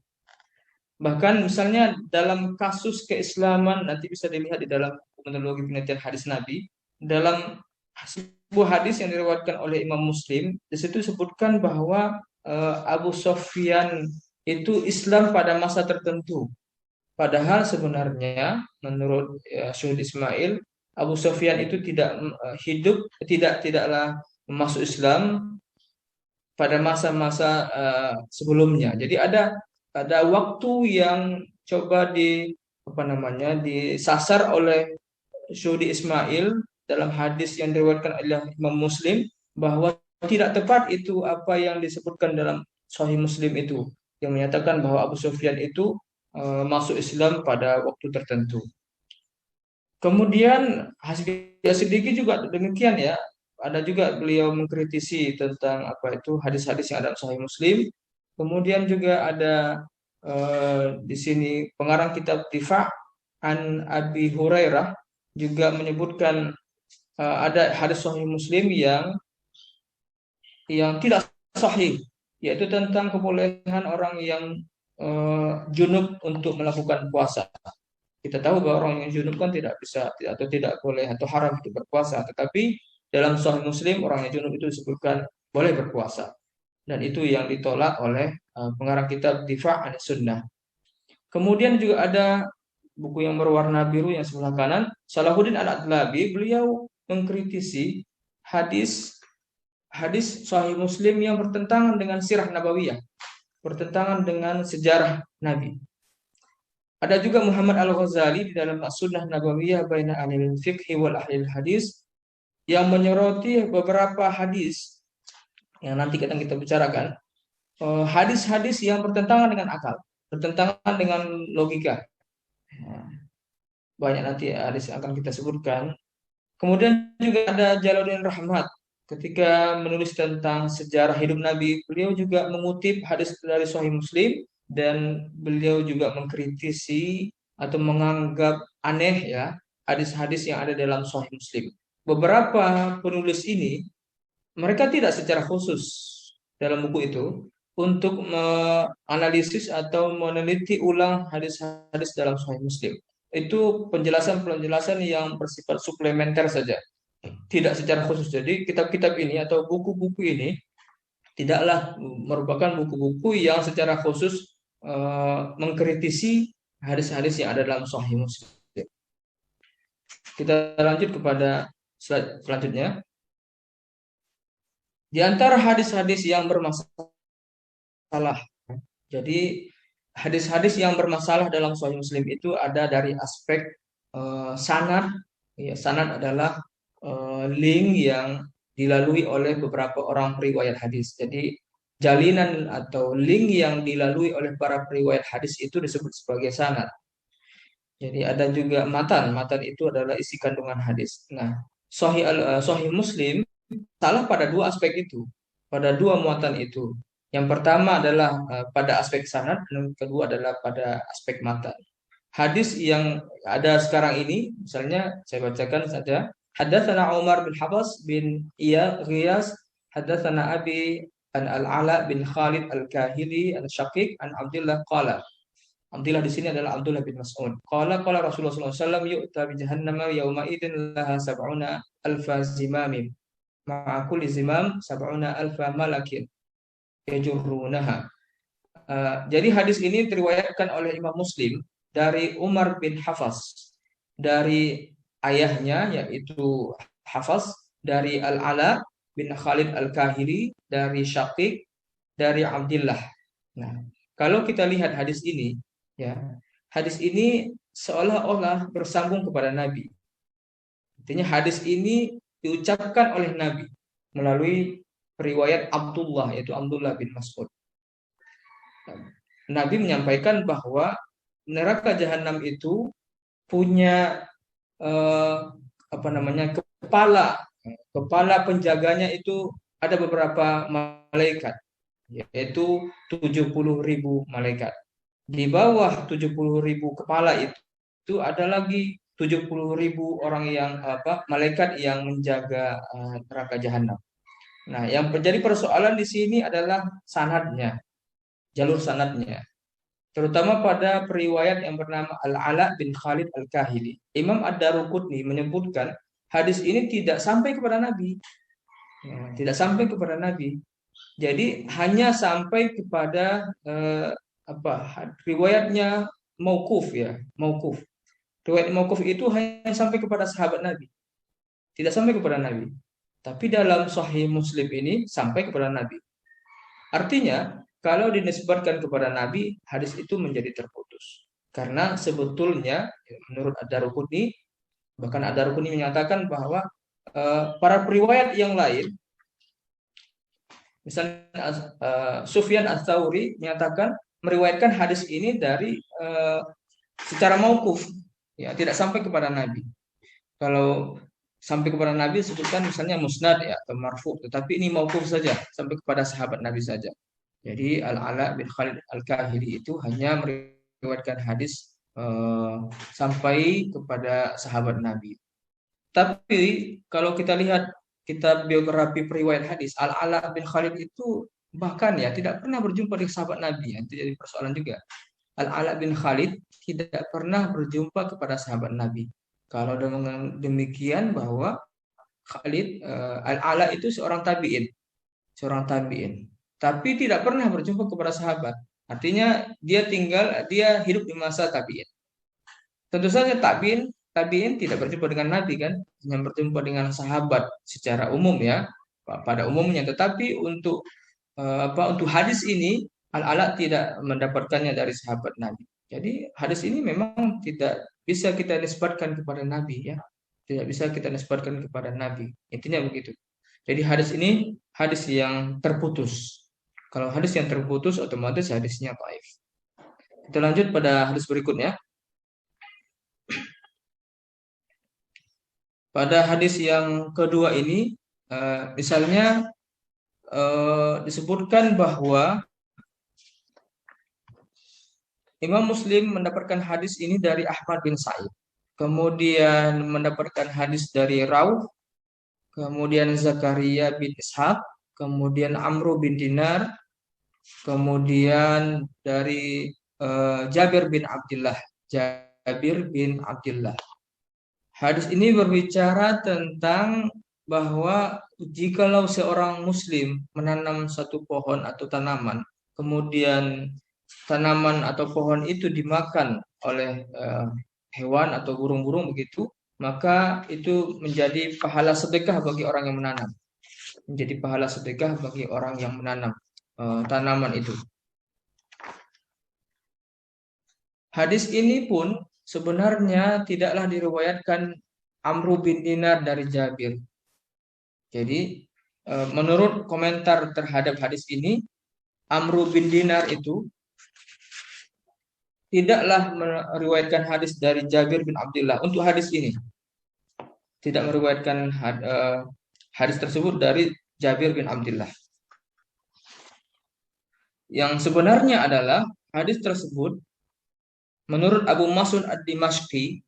Bahkan misalnya dalam kasus keislaman, nanti bisa dilihat di dalam Metodologi Penelitian Hadis Nabi, dalam sebuah hadis yang diriwayatkan oleh Imam Muslim, di situ disebutkan bahwa Abu Sufyan itu Islam pada masa tertentu. Padahal sebenarnya menurut Syuhud Ismail, Abu Sufyan itu tidaklah masuk Islam pada masa-masa sebelumnya. Jadi ada waktu yang coba disasar oleh Syuhud Ismail dalam hadis yang diriwayatkan oleh Imam Muslim, bahwa tidak tepat itu apa yang disebutkan dalam Sahih Muslim itu, yang menyatakan bahwa Abu Sufyan itu masuk Islam pada waktu tertentu. Kemudian Hasbi Siddiqi juga demikian ya. Ada juga beliau mengkritisi tentang apa itu hadis-hadis yang ada dalam Sahih Muslim. Kemudian juga ada di sini pengarang kitab Difa' an Abi Hurairah juga menyebutkan ada hadis Sahih Muslim yang tidak sahih, yaitu tentang kebolehan orang yang junub untuk melakukan puasa. Kita tahu bahwa orang yang junub kan tidak bisa atau tidak boleh atau haram untuk berpuasa, tetapi dalam Sahih Muslim orang yang junub itu disebutkan boleh berpuasa, dan itu yang ditolak oleh pengarang kitab Difa' an Sunnah. Kemudian juga ada buku yang berwarna biru yang sebelah kanan, Salahuddin Al-Adlabi, beliau mengkritisi hadis Sahih Muslim yang bertentangan dengan sirah nabawiyah, bertentangan dengan sejarah Nabi. Ada juga Muhammad Al-Ghazali di dalam As-Sunnah Nabawiyah Baina Ahlil Fiqhi wal Ahlil Hadis yang menyoroti beberapa hadis yang nanti akan kita bicarakan, hadis-hadis yang bertentangan dengan akal, bertentangan dengan logika. Banyak nanti hadis yang akan kita sebutkan. Kemudian juga ada Jalaluddin Rahmat, ketika menulis tentang sejarah hidup Nabi, beliau juga mengutip hadis dari Sahih Muslim, dan beliau juga mengkritisi atau menganggap aneh ya hadis-hadis yang ada dalam Sahih Muslim. Beberapa penulis ini mereka tidak secara khusus dalam buku itu untuk menganalisis atau meneliti ulang hadis-hadis dalam Sahih Muslim. Itu penjelasan-penjelasan yang bersifat suplementer saja, tidak secara khusus. Jadi kitab-kitab ini atau buku-buku ini tidaklah merupakan buku-buku yang secara khusus mengkritisi hadis-hadis yang ada dalam Sahih Muslim. Kita lanjut kepada slide selanjutnya. Di antara hadis-hadis yang bermasalah, jadi hadis-hadis yang bermasalah dalam Sahih Muslim itu ada dari aspek sanad. Ya, sanad adalah link yang dilalui oleh beberapa orang periwayat hadis. Jadi jalinan atau link yang dilalui oleh para periwayat hadis itu disebut sebagai sanad. Jadi ada juga matan. Matan itu adalah isi kandungan hadis. Nah, Sahih Muslim salah pada dua aspek itu, pada dua muatan itu. Yang pertama adalah pada aspek sanad, dan yang kedua adalah pada aspek matan. Hadis yang ada sekarang ini, misalnya saya bacakan saja. Haddatsana Umar bin Hafs bin Iyas, haddatsana Abi an Al-Ala bin Khalid Al-Kahili Al-Syaqiq an Abdullah qala. Abdullah di sini adalah Abdullah bin Mas'ud. Qala Rasulullah sallallahu alaihi wasallam yu'ta bi jahannama yauma idzin laha sab'una alfa zimamim. Ma'a kulli zimam sab'una alfa malakin yajurrunaha. Jadi hadis ini diriwayatkan oleh Imam Muslim dari Umar bin Hafs, dari ayahnya yaitu Hafs, dari Al-Ala bin Khalid Al-Kahili, dari Syaqiq, dari Abdullah. Nah, kalau kita lihat hadis ini, ya, hadis ini seolah-olah bersambung kepada Nabi. Artinya hadis ini diucapkan oleh Nabi melalui riwayat Abdullah, yaitu Abdullah bin Mas'ud. Nabi menyampaikan bahwa neraka jahanam itu punya kepala penjaganya itu ada beberapa malaikat, yaitu 70.000 malaikat. Di bawah 70.000 kepala itu ada lagi 70.000 orang yang malaikat yang menjaga neraka jahanam. Nah, yang menjadi persoalan di sini adalah sanadnya, jalur sanadnya. Terutama pada periwayat yang bernama Al-Ala bin Khalid Al-Kahili. Imam Ad-Daruqutni menyebutkan hadis ini tidak sampai kepada Nabi. Ya, tidak sampai kepada Nabi. Jadi hanya sampai kepada riwayatnya mauquf ya, mauquf. Riwayat mauquf itu hanya sampai kepada sahabat Nabi. Tidak sampai kepada Nabi. Tapi dalam Sahih Muslim ini sampai kepada Nabi. Artinya, kalau dinisbatkan kepada Nabi, hadis itu menjadi terputus. Karena sebetulnya, menurut Ad-Daruqutni, bahkan Ad-Daruqutni menyatakan bahwa para periwayat yang lain Misalnya Sufyan Ats-Tsauri menyatakan meriwayatkan hadis ini dari secara mauquf, ya tidak sampai kepada Nabi. Kalau sampai kepada Nabi sebutkan misalnya musnad ya atau marfu, tetapi ini mauquf saja sampai kepada sahabat Nabi saja. Jadi Al-Ala bin Khalid Al-Kahili itu hanya meriwayatkan hadis sampai kepada sahabat Nabi. Tapi kalau kita lihat kitab biografi periwayat hadis, Al-Ala bin Khalid itu bahkan ya tidak pernah berjumpa dengan sahabat Nabi. Ya. Itu jadi persoalan juga. Al-Ala bin Khalid tidak pernah berjumpa kepada sahabat Nabi. Kalau dengan demikian bahwa Khalid Al-Ala itu seorang tabi'in, tapi tidak pernah berjumpa kepada sahabat. Artinya dia hidup di masa tabi'in. Tentu saja tabi'in tidak berjumpa dengan Nabi kan, hanya berjumpa dengan sahabat secara umum ya, pada umumnya. Tetapi untuk hadis ini Al-Ala tidak mendapatkannya dari sahabat Nabi. Jadi hadis ini memang tidak bisa kita nisbatkan kepada Nabi ya, tidak bisa kita nisbatkan kepada Nabi. Intinya begitu. Jadi hadis ini hadis yang terputus. Kalau hadis yang terputus otomatis hadisnya dhaif. Kita lanjut pada hadis berikutnya. Pada hadis yang kedua ini, misalnya disebutkan bahwa Imam Muslim mendapatkan hadis ini dari Ahmad bin Sa'id, kemudian mendapatkan hadis dari Rauh, kemudian Zakaria bin Ishaq, kemudian Amru bin Dinar, kemudian dari Jabir bin Abdullah. Hadis ini berbicara tentang bahwa jikalau seorang muslim menanam satu pohon atau tanaman, kemudian tanaman atau pohon itu dimakan oleh hewan atau burung-burung begitu, maka itu menjadi pahala sedekah bagi orang yang menanam. Menjadi pahala sedekah bagi orang yang menanam tanaman itu. Hadis ini pun sebenarnya tidaklah diriwayatkan Amru bin Dinar dari Jabir. Jadi menurut komentar terhadap hadis ini, Amru bin Dinar itu tidaklah meriwayatkan hadis dari Jabir bin Abdullah. Untuk hadis ini tidak meriwayatkan hadis tersebut dari Jabir bin Abdullah. Yang sebenarnya adalah hadis tersebut menurut Abu Mas'ud Ad-Dimashqi,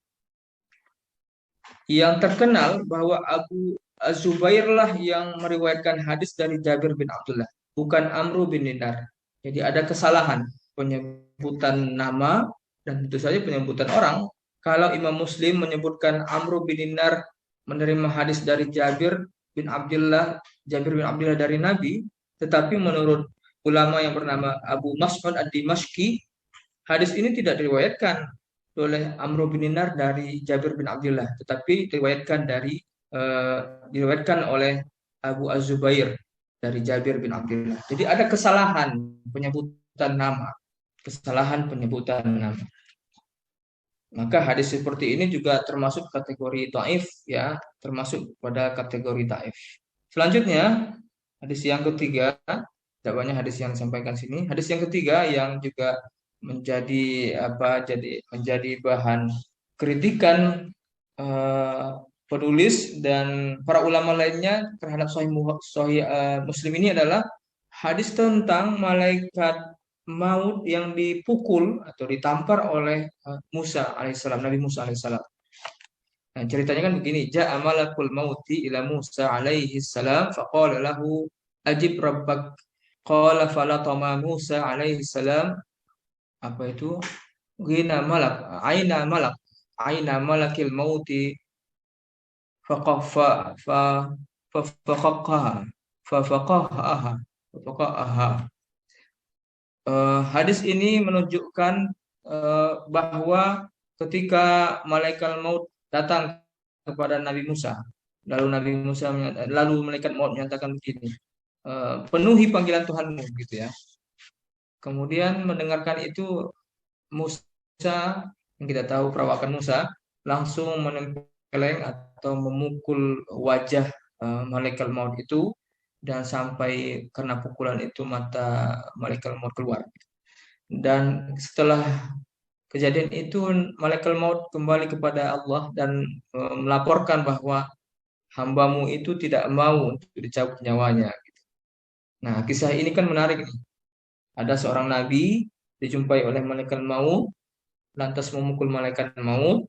yang terkenal bahwa Abu Az-Zubair lah yang meriwayatkan hadis dari Jabir bin Abdullah, bukan Amru bin Dinar. Jadi ada kesalahan penyebutan nama dan tentu saja penyebutan orang. Kalau Imam Muslim menyebutkan Amru bin Dinar menerima hadis dari Jabir bin Abdullah dari Nabi, tetapi menurut ulama yang bernama Abu Mas'ud Ad-Dimashqi, hadis ini tidak diriwayatkan oleh Amru bin Dinar dari Jabir bin Abdullah, tetapi diriwayatkan oleh Abu Az-Zubair dari Jabir bin Abdullah. Jadi ada kesalahan penyebutan nama. Maka hadis seperti ini juga termasuk kategori dhaif ya, termasuk pada kategori dhaif. Selanjutnya, hadis yang ketiga, tidak banyak hadis yang disampaikan sini. Hadis yang ketiga yang juga menjadi bahan kritikan penulis dan para ulama lainnya terhadap Sahih Muslim ini adalah hadis tentang malaikat maut yang dipukul atau ditampar oleh Nabi Musa alaihissalam. Nah, ceritanya kan begini, ja'a malakul mauti ila Musa alaihi salam faqala lahu ajib rabbak, qala falatama Musa alaihi salam apa itu aina malakil mauti faqaha. Hadis ini menunjukkan bahwa ketika malaikat maut datang kepada Nabi Musa, lalu malaikat maut menyatakan begini, penuhi panggilan Tuhanmu gitu ya. Kemudian mendengarkan itu Musa, yang kita tahu perawakan Musa, langsung menempeleng atau memukul wajah malaikat maut itu dan sampai kena pukulan itu mata malaikat maut keluar. Dan setelah kejadian itu malaikat maut kembali kepada Allah dan melaporkan bahwa hambamu itu tidak mau untuk dicabut nyawanya. Nah, kisah ini kan menarik nih. Ada seorang nabi dijumpai oleh malaikat maut, lantas memukul malaikat maut,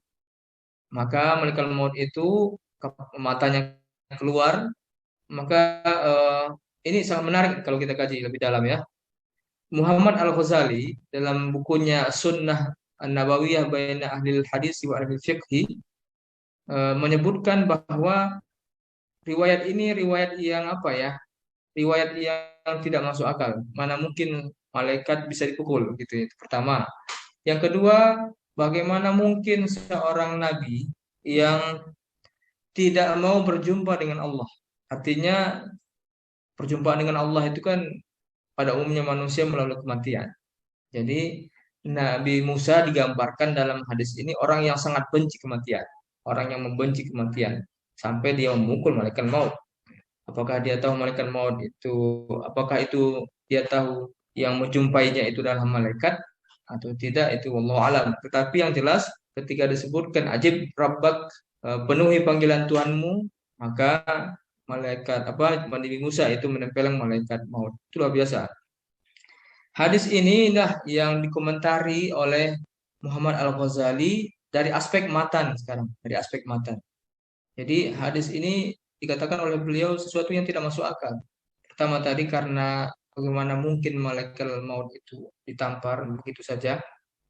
maka malaikat maut itu matanya keluar, maka ini sangat menarik kalau kita kaji lebih dalam ya. Muhammad Al-Ghazali dalam bukunya Sunnah An-Nabawiyah Baina Ahlil Hadis wa Ahlil Fiqhi menyebutkan bahwa riwayat ini riwayat yang apa ya? Riwayat yang tidak masuk akal. Mana mungkin malaikat bisa dipukul gitu ya. Itu pertama. Yang kedua, bagaimana mungkin seorang nabi yang tidak mau berjumpa dengan Allah? Artinya perjumpaan dengan Allah itu kan pada umumnya manusia melalui kematian. Jadi Nabi Musa digambarkan dalam hadis ini orang yang sangat benci kematian, orang yang membenci kematian sampai dia memukul malaikat maut. Apakah dia tahu malaikat maut itu, apakah itu dia tahu yang menjumpainya itu adalah malaikat atau tidak, itu wallahu alam. Tetapi yang jelas ketika disebutkan ajib rabbak, penuhi panggilan Tuhanmu, maka malaikat apa Nabi Musa itu menempeleng malaikat maut. Itu luar biasa. Hadis ini yang dikomentari oleh Muhammad Al-Ghazali dari aspek matan sekarang, dari aspek matan. Jadi hadis ini dikatakan oleh beliau sesuatu yang tidak masuk akal. Pertama tadi karena bagaimana mungkin malaikat maut itu ditampar begitu saja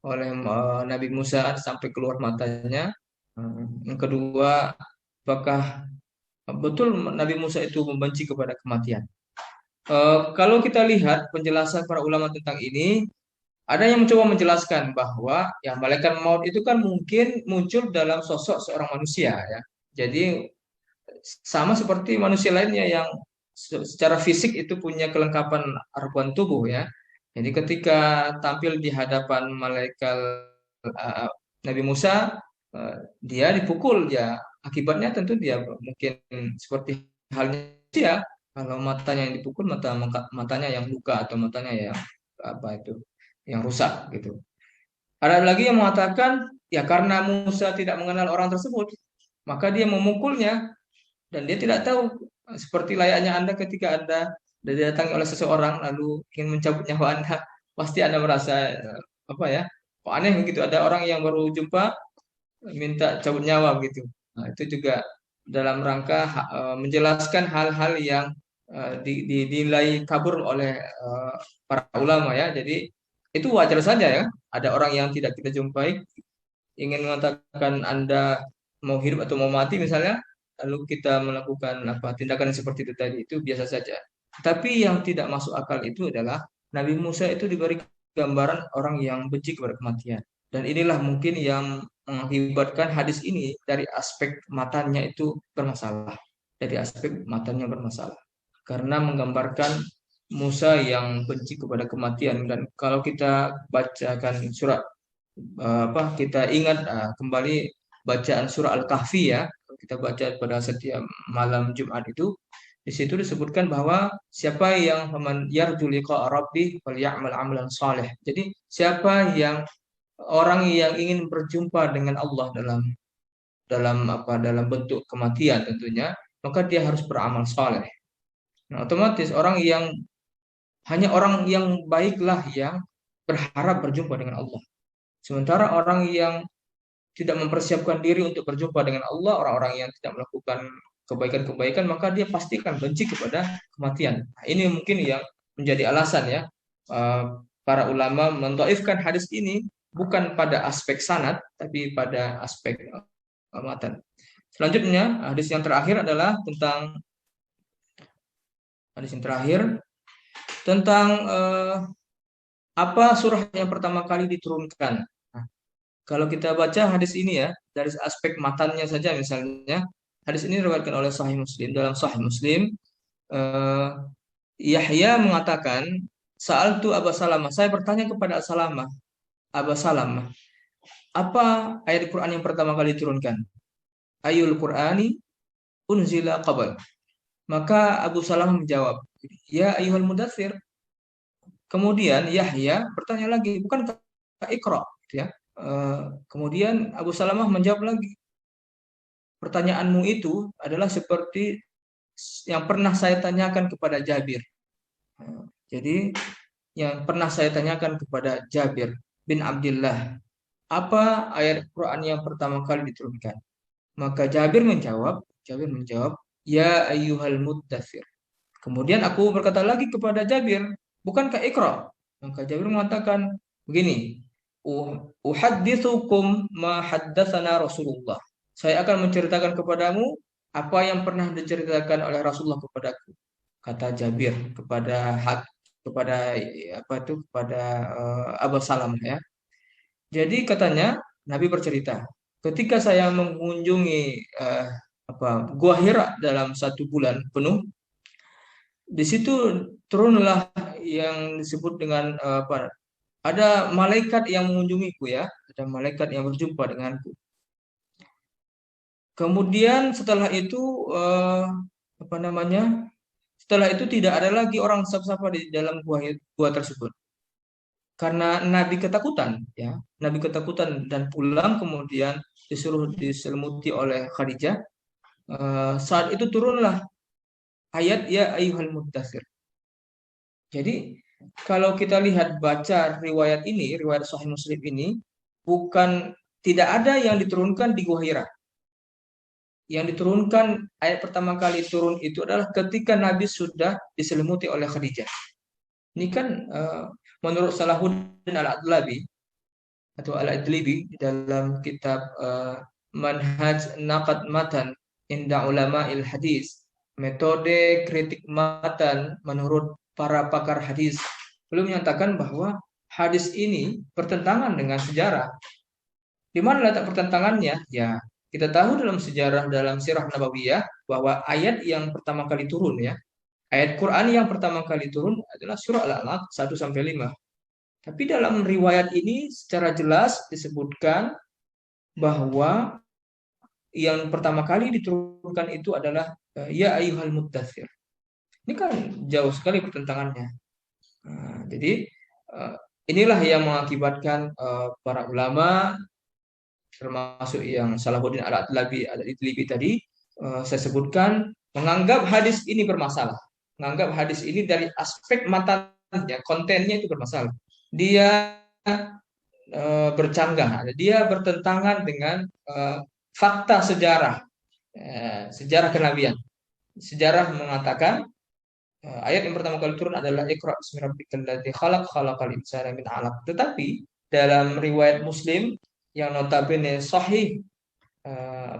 oleh Nabi Musa sampai keluar matanya. Yang kedua, apakah betul Nabi Musa itu membenci kepada kematian? Kalau kita lihat penjelasan para ulama tentang ini, ada yang mencoba menjelaskan bahwa ya malaikat maut itu kan mungkin muncul dalam sosok seorang manusia ya. Jadi sama seperti manusia lainnya yang secara fisik itu punya kelengkapan organ tubuh ya. Jadi ketika tampil di hadapan malaikat Nabi Musa, dia dipukul ya. Akibatnya tentu dia mungkin seperti halnya dia. Kalau matanya yang dipukul, matanya yang luka atau matanya yang apa itu, yang rusak gitu. Ada lagi yang mengatakan ya karena Musa tidak mengenal orang tersebut, maka dia memukulnya dan dia tidak tahu seperti layaknya Anda ketika Anda didatangi oleh seseorang lalu ingin mencabut nyawa Anda, pasti Anda merasa apa ya? Kok aneh begitu ada orang yang baru jumpa minta cabut nyawa begitu. Nah, itu juga dalam rangka menjelaskan hal-hal yang dinilai kabur oleh para ulama ya. Jadi itu wajar saja ya. Ada orang yang tidak kita jumpai ingin mengatakan Anda mau hidup atau mau mati misalnya, lalu kita melakukan apa tindakan yang seperti itu tadi itu biasa saja. Tapi yang tidak masuk akal itu adalah Nabi Musa itu diberi gambaran orang yang benci kepada kematian. Dan inilah mungkin yang mengakibatkan hadis ini dari aspek matanya itu bermasalah. Dari aspek matanya bermasalah. Karena menggambarkan Musa yang benci kepada kematian. Dan kalau kita bacakan surat apa kita ingat kembali bacaan surah Al-Kahfi ya, kita baca pada setiap malam Jumat itu, di situ disebutkan bahwa siapa yang man yarju liqa rabbih falyamal amalan saleh. Jadi siapa yang orang yang ingin berjumpa dengan Allah dalam bentuk kematian tentunya, maka dia harus beramal saleh. Nah, otomatis hanya orang yang baiklah yang berharap berjumpa dengan Allah. Sementara orang yang tidak mempersiapkan diri untuk berjumpa dengan Allah, orang-orang yang tidak melakukan kebaikan-kebaikan, maka dia pasti akan benci kepada kematian. Nah, ini mungkin yang menjadi alasan ya para ulama mentaifkan hadis ini bukan pada aspek sanad, tapi pada aspek matan. Selanjutnya, hadis yang terakhir adalah tentang apa surah yang pertama kali diturunkan. Nah, kalau kita baca hadis ini ya, dari aspek matannya saja misalnya, hadis ini diriwayatkan oleh Sahih Muslim. Dalam Sahih Muslim, eh, Yahya mengatakan, Sa'altu Aba Salamah, saya bertanya kepada Aba Salamah, apa ayat Quran yang pertama kali diturunkan? Ayul Qur'ani unzila qabl. Maka Abu Salamah menjawab, ya ayyuhal mudaththir. Kemudian Yahya bertanya lagi, bukankah Iqra? Gitu ya. Kemudian Abu Salamah menjawab lagi, pertanyaanmu itu adalah seperti yang pernah saya tanyakan kepada Jabir. Jadi yang pernah saya tanyakan kepada Jabir bin Abdullah, apa ayat Quran yang pertama kali diturunkan? Maka Jabir menjawab, ya ayyuhal muddatsir. Kemudian aku berkata lagi kepada Jabir, bukankah Iqra? Maka Jabir mengatakan begini, uhaddithukum ma haddatsana Rasulullah. Saya akan menceritakan kepadamu apa yang pernah diceritakan oleh Rasulullah kepadaku. Kata Jabir kepada apa itu kepada Abu Salam ya. Jadi katanya Nabi bercerita, ketika saya mengunjungi Gua Hira dalam 1 bulan penuh, di situ turunlah yang disebut dengan ada malaikat yang mengunjungiku ya, ada malaikat yang berjumpa denganku. Kemudian setelah itu apa namanya? Setelah itu tidak ada lagi orang sapa-sapa di dalam gua tersebut. Karena Nabi ketakutan ya, Nabi ketakutan dan pulang, kemudian disuruh diselimuti oleh Khadijah. Saat itu turunlah ayat ya ayyuhal muddatsir. Jadi kalau kita lihat baca riwayat ini, riwayat Sahih Muslim ini, bukan tidak ada yang diturunkan di Gua Hira. Yang diturunkan ayat pertama kali turun itu adalah ketika Nabi sudah diselimuti oleh Khadijah. Ini kan menurut Salahuddin Al-Adlabi atau Al-Adlibi dalam kitab Manhaj Naqad Matan Inda Ulama Hadis, metode kritik matan menurut para pakar hadis, belum menyatakan bahwa hadis ini bertentangan dengan sejarah. Di mana letak pertentangannya? Ya, kita tahu dalam sejarah, dalam sirah Nabawiyah, bahwa ayat yang pertama kali turun ya, ayat Quran yang pertama kali turun adalah surah Al-Alaq 1-5. Tapi dalam riwayat ini secara jelas disebutkan bahwa yang pertama kali diturunkan itu adalah ya ayyuhal muddatsir. Ini kan jauh sekali pertentangannya. Jadi inilah yang mengakibatkan para ulama, termasuk yang Salahuddin Al-Adlabi tadi saya sebutkan, menganggap hadis ini bermasalah. Menganggap hadis ini dari aspek matanya, kontennya itu bermasalah. Dia bercanggah, dia bertentangan dengan fakta sejarah, sejarah kenabian. Sejarah mengatakan ayat yang pertama kali turun adalah Iqra bismi rabbikal ladzi khalaq khalaqal insana min 'alaq. Tetapi dalam riwayat Muslim yang notabene sahih,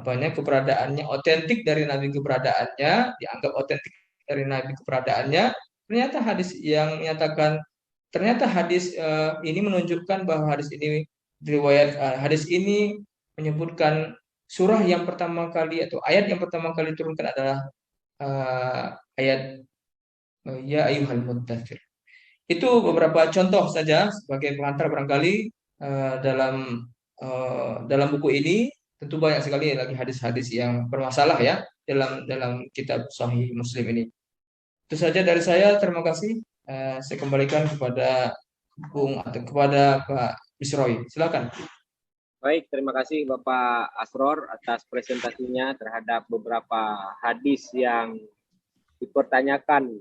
keberadaannya otentik dari Nabi, keberadaannya dianggap otentik dari Nabi keberadaannya, ternyata hadis yang menyatakan, ternyata hadis ini menunjukkan bahwa hadis ini riwayat hadis ini menyebutkan surah yang pertama kali atau ayat yang pertama kali turunkan adalah ayat ya ayyuhal muddatsir. Itu beberapa contoh saja sebagai pengantar barangkali dalam buku ini. Tentu banyak sekali lagi hadis-hadis yang bermasalah ya dalam kitab Sahih Muslim ini. Itu saja dari saya. Terima kasih. Saya kembalikan kepada kepada Pak Bisroy. Silakan. Baik, terima kasih Bapak Asror atas presentasinya terhadap beberapa hadis yang dipertanyakan,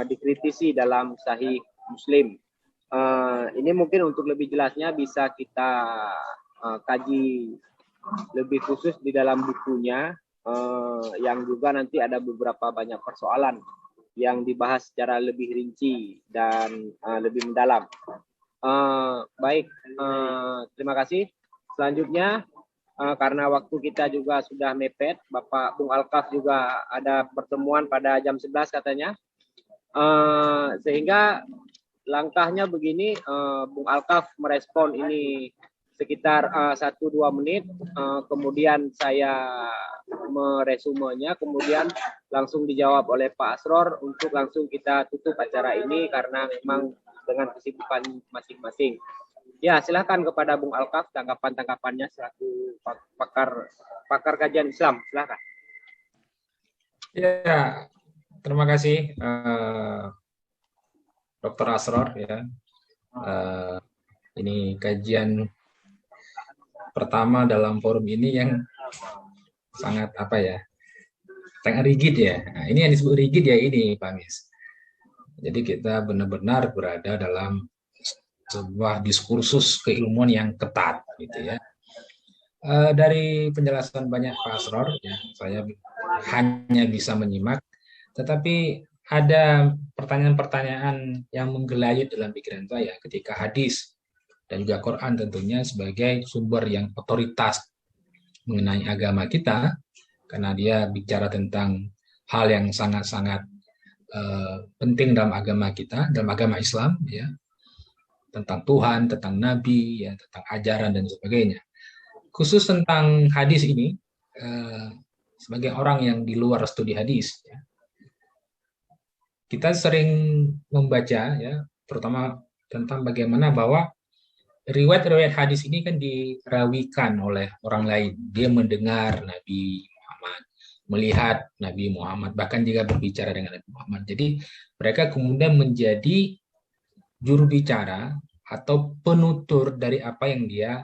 dikritisi dalam Sahih Muslim. Ini mungkin untuk lebih jelasnya bisa kita kaji lebih khusus di dalam bukunya, yang juga nanti ada beberapa banyak persoalan yang dibahas secara lebih rinci dan lebih mendalam. Baik, terima kasih. Selanjutnya, karena waktu kita juga sudah mepet, Bapak Bung Alkaf juga ada pertemuan pada jam 11 katanya, sehingga langkahnya begini, Bung Alkaf merespon ini sekitar 1-2 menit, kemudian saya meresumenya, kemudian langsung dijawab oleh Pak Asror untuk langsung kita tutup acara ini karena memang dengan kesibukan masing-masing. Ya, silakan kepada Bung Alkaf tanggapan-tanggapannya selaku pakar kajian Islam, silakan. Ya, terima kasih Dr. Asror ya. Eh, ini kajian pertama dalam forum ini yang sangat apa ya, sangat rigid ya. Nah, ini yang disebut rigid ya ini Pak Mis. Jadi kita benar-benar berada dalam sebuah diskursus keilmuan yang ketat gitu ya. Dari penjelasan banyak Pak Asror, ya, saya hanya bisa menyimak, tetapi ada pertanyaan-pertanyaan yang menggelayut dalam pikiran saya ketika hadis dan juga Quran tentunya sebagai sumber yang otoritas mengenai agama kita, karena dia bicara tentang hal yang sangat-sangat penting dalam agama kita, dalam agama Islam, ya, tentang Tuhan, tentang Nabi, ya, tentang ajaran dan sebagainya. Khusus tentang hadis ini, sebagai orang yang di luar studi hadis, ya, kita sering membaca, ya, terutama tentang bagaimana bahwa riwayat-riwayat hadis ini kan dirawikan oleh orang lain. Dia mendengar Nabi Muhammad, melihat Nabi Muhammad, bahkan juga berbicara dengan Nabi Muhammad. Jadi mereka kemudian menjadi juru bicara atau penutur dari apa yang dia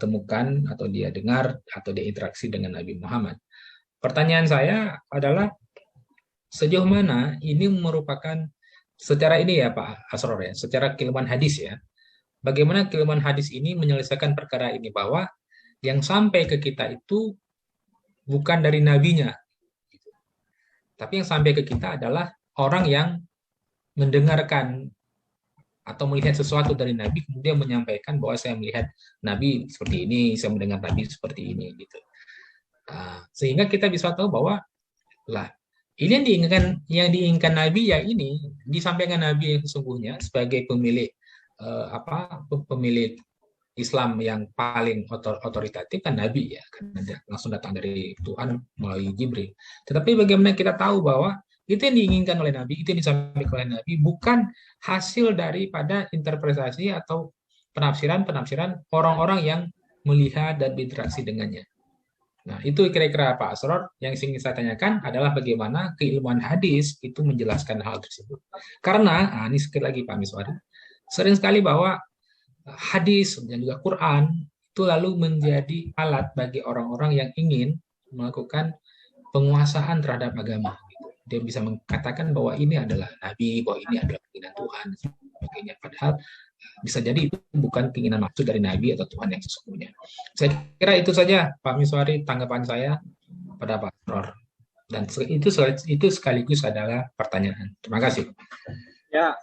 temukan atau dia dengar atau dia interaksi dengan Nabi Muhammad. Pertanyaan saya adalah sejauh mana ini merupakan secara ini ya Pak Asror ya, secara keilmuan hadis ya. Bagaimana keilmuan hadis ini menyelesaikan perkara ini bahwa yang sampai ke kita itu bukan dari nabinya, tapi yang sampai ke kita adalah orang yang mendengarkan atau melihat sesuatu dari Nabi kemudian menyampaikan bahwa saya melihat Nabi seperti ini, saya mendengar Nabi seperti ini gitu. Sehingga kita bisa tahu bahwa lah ini yang diinginkan Nabi ya ini disampaikan Nabi yang sesungguhnya sebagai pemilik pemilik Islam yang paling otoritatif kan Nabi ya, karena dia langsung datang dari Tuhan melalui Jibril. Tetapi bagaimana kita tahu bahwa itu yang diinginkan oleh Nabi, itu yang disampaikan oleh Nabi, bukan hasil daripada interpretasi atau penafsiran-penafsiran orang-orang yang melihat dan berinteraksi dengannya. Nah, itu kira-kira Pak Asror yang ingin saya tanyakan adalah bagaimana keilmuan hadis itu menjelaskan hal tersebut. Karena, ini sekali lagi Pak Miswari, sering sekali bahwa hadis dan juga Quran itu lalu menjadi alat bagi orang-orang yang ingin melakukan penguasaan terhadap agama. Dia bisa mengatakan bahwa ini adalah Nabi, bahwa ini adalah keinginan Tuhan, dan sebagainya. Padahal bisa jadi itu bukan keinginan maksud dari Nabi atau Tuhan yang sesungguhnya. Saya kira itu saja Pak Miswari tanggapan saya pada Pak Asror. Dan itu sekaligus adalah pertanyaan. Terima kasih. Ya,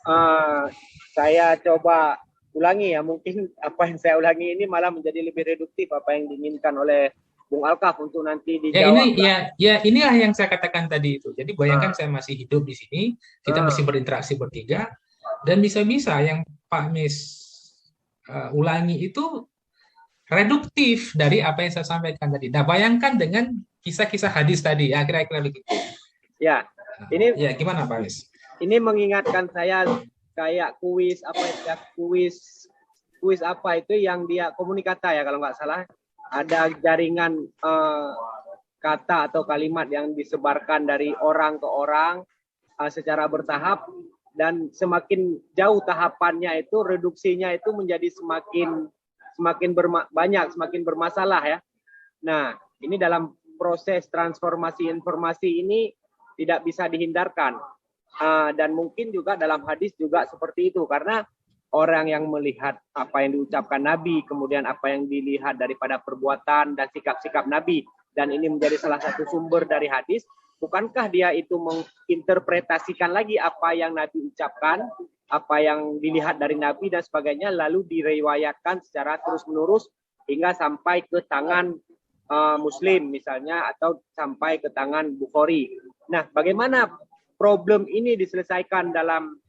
saya coba ulangi ya. Mungkin apa yang saya ulangi ini malah menjadi lebih reduktif apa yang diinginkan oleh Bung Alkaf untuk nanti dijawab. Inilah yang saya katakan tadi itu. Jadi bayangkan saya masih hidup di sini, kita mesti berinteraksi bertiga, dan bisa-bisa yang Pak Mis ulangi itu reduktif dari apa yang saya sampaikan tadi. Nah, bayangkan dengan kisah-kisah hadis tadi, ya kira-kira begitu. Ya, ini ya gimana Pak Mis? Ini mengingatkan saya kayak kuis apa itu yang dia komunikata ya kalau nggak salah. Ada jaringan kata atau kalimat yang disebarkan dari orang ke orang secara bertahap, dan semakin jauh tahapannya itu reduksinya itu menjadi semakin banyak, semakin bermasalah ya. Nah, ini dalam proses transformasi informasi ini tidak bisa dihindarkan. Dan mungkin juga dalam hadis juga seperti itu, karena orang yang melihat apa yang diucapkan Nabi, kemudian apa yang dilihat daripada perbuatan dan sikap-sikap Nabi, dan ini menjadi salah satu sumber dari hadis, bukankah dia itu menginterpretasikan lagi apa yang Nabi ucapkan, apa yang dilihat dari Nabi dan sebagainya, lalu diriwayatkan secara terus-menerus hingga sampai ke tangan Muslim misalnya, atau sampai ke tangan Bukhari. Nah, bagaimana problem ini diselesaikan dalam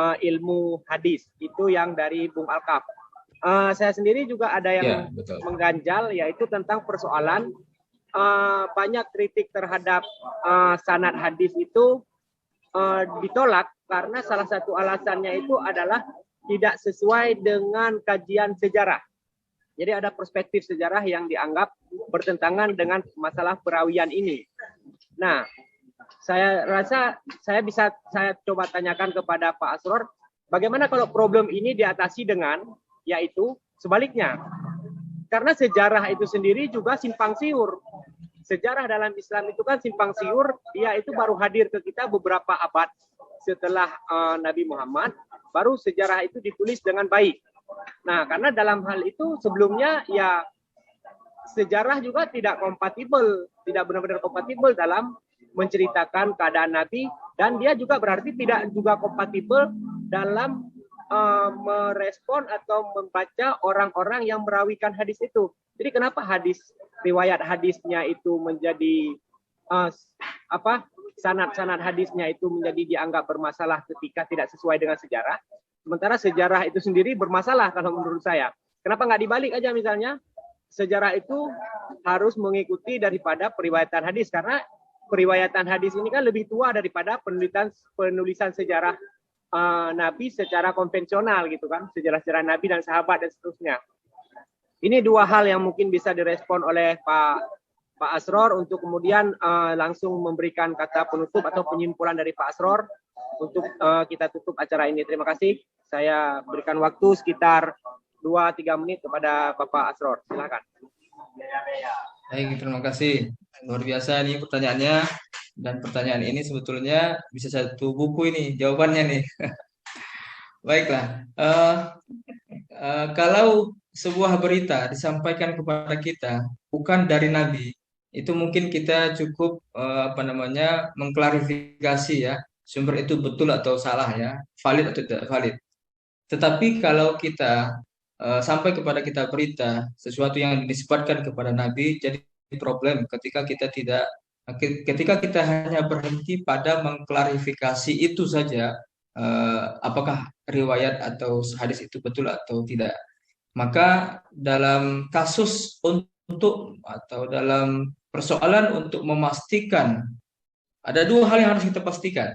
ilmu hadis? Itu yang dari Bung Alkaf. Saya sendiri juga ada yang mengganjal, yaitu tentang persoalan banyak kritik terhadap sanad hadis itu ditolak karena salah satu alasannya itu adalah tidak sesuai dengan kajian sejarah. Jadi ada perspektif sejarah yang dianggap bertentangan dengan masalah perawian ini. Nah, saya rasa saya coba tanyakan kepada Pak Asror, bagaimana kalau problem ini diatasi dengan yaitu sebaliknya. Karena sejarah itu sendiri juga simpang siur. Sejarah dalam Islam itu kan simpang siur, dia itu baru hadir ke kita beberapa abad setelah Nabi Muhammad, baru sejarah itu ditulis dengan baik. Nah, karena dalam hal itu sebelumnya ya sejarah juga tidak kompatibel, tidak benar-benar kompatibel dalam menceritakan keadaan Nabi, dan dia juga berarti tidak juga kompatibel dalam merespon atau membaca orang-orang yang merawikan hadis itu. Jadi kenapa riwayat hadisnya itu menjadi sanad-sanad hadisnya itu menjadi dianggap bermasalah ketika tidak sesuai dengan sejarah, sementara sejarah itu sendiri bermasalah kalau menurut saya. Kenapa nggak dibalik aja, misalnya sejarah itu harus mengikuti daripada periwayatan hadis, karena periwayatan hadis ini kan lebih tua daripada penulisan sejarah Nabi secara konvensional gitu kan, sejarah-sejarah Nabi dan sahabat dan seterusnya. Ini dua hal yang mungkin bisa direspon oleh Pak Asror untuk kemudian langsung memberikan kata penutup atau penyimpulan dari Pak Asror untuk kita tutup acara ini. Terima kasih. Saya berikan waktu sekitar 2-3 menit kepada Bapak Asror. Silakan. Baik, terima kasih. Luar biasa nih pertanyaannya. Dan pertanyaan ini sebetulnya bisa satu buku ini jawabannya nih. Baiklah, kalau sebuah berita disampaikan kepada kita bukan dari Nabi, itu mungkin kita cukup mengklarifikasi ya, sumber itu betul atau salah ya, valid atau tidak valid. Tetapi kalau kita sampai kepada kita berita sesuatu yang dinisbatkan kepada Nabi, jadi problem ketika kita hanya berhenti pada mengklarifikasi itu saja, apakah riwayat atau hadis itu betul atau tidak. Maka dalam kasus atau dalam persoalan untuk memastikan, ada dua hal yang harus kita pastikan.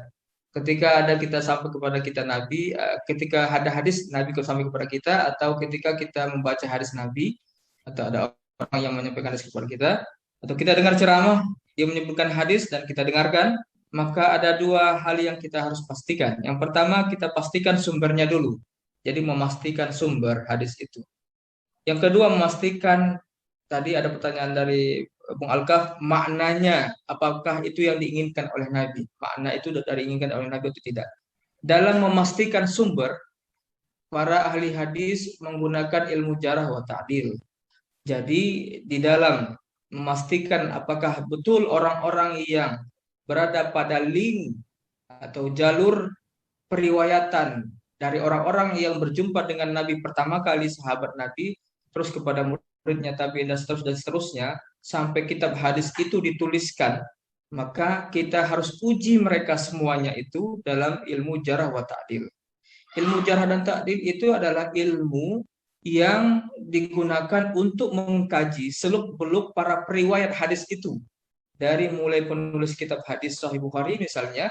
Ketika kita sampai kepada kita Nabi, ketika ada hadis Nabi sampai kepada kita, atau ketika kita membaca hadis Nabi, atau ada orang yang menyampaikan hadis kepada kita, atau kita dengar ceramah, dia menyebutkan hadis dan kita dengarkan, maka ada dua hal yang kita harus pastikan. Yang pertama, kita pastikan sumbernya dulu. Jadi memastikan sumber hadis itu. Yang kedua, memastikan, tadi ada pertanyaan dari Bung Alkaf, maknanya, apakah itu yang diinginkan oleh Nabi? Makna itu dari inginkan oleh Nabi atau tidak? Dalam memastikan sumber, para ahli hadis menggunakan ilmu jarah wa ta'dil. Jadi di dalam memastikan apakah betul orang-orang yang berada pada link atau jalur periwayatan dari orang-orang yang berjumpa dengan Nabi pertama kali, sahabat Nabi, terus kepada muridnya, tabi'in dan seterusnya, sampai kitab hadis itu dituliskan, maka kita harus uji mereka semuanya itu dalam ilmu jarah wa ta'dil. Ilmu jarah dan ta'dil itu adalah ilmu yang digunakan untuk mengkaji seluk-beluk para periwayat hadis itu. Dari mulai penulis kitab hadis Sahih Bukhari misalnya,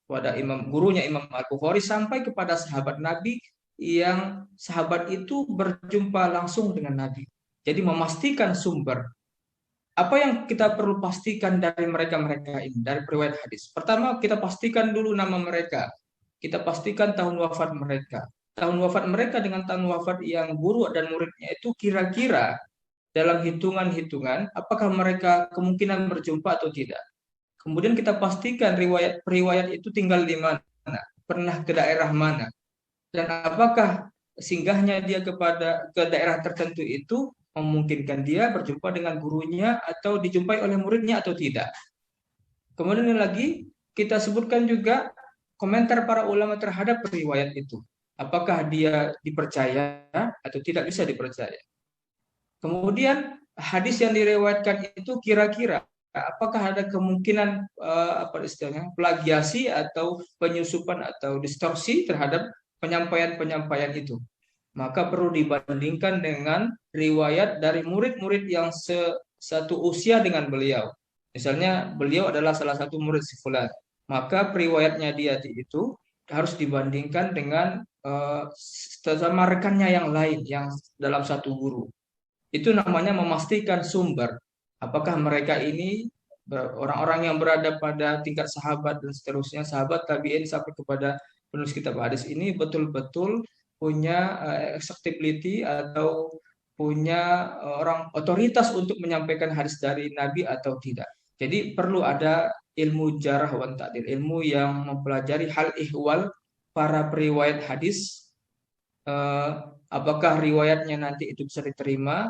pada gurunya Imam Al-Bukhari, sampai kepada sahabat Nabi yang sahabat itu berjumpa langsung dengan Nabi. Jadi memastikan sumber. Apa yang kita perlu pastikan dari mereka-mereka ini, dari periwayat hadis? Pertama, kita pastikan dulu nama mereka. Kita pastikan tahun wafat mereka. Tahun wafat mereka dengan tahun wafat yang guru dan muridnya itu kira-kira dalam hitungan-hitungan apakah mereka kemungkinan berjumpa atau tidak. Kemudian kita pastikan riwayat itu tinggal di mana, pernah ke daerah mana, dan apakah singgahnya dia ke daerah tertentu itu memungkinkan dia berjumpa dengan gurunya atau dijumpai oleh muridnya atau tidak. Kemudian lagi kita sebutkan juga komentar para ulama terhadap riwayat itu. Apakah dia dipercaya atau tidak bisa dipercaya. Kemudian hadis yang diriwayatkan itu kira-kira apakah ada kemungkinan plagiasi atau penyusupan atau distorsi terhadap penyampaian-penyampaian itu. Maka perlu dibandingkan dengan riwayat dari murid-murid yang satu usia dengan beliau. Misalnya beliau adalah salah satu murid si fulan, maka periwayatnya dia itu harus dibandingkan dengan sesama rekannya yang lain yang dalam satu guru. Itu namanya memastikan sumber. Apakah mereka ini orang-orang yang berada pada tingkat sahabat dan seterusnya, sahabat tabi'in sampai kepada penulis kitab hadis ini betul-betul punya acceptability atau punya orang otoritas untuk menyampaikan hadis dari Nabi atau tidak. Jadi perlu ada ilmu jarah wan ta'dil, ilmu yang mempelajari hal ihwal para periwayat hadis, eh, apakah riwayatnya nanti itu bisa diterima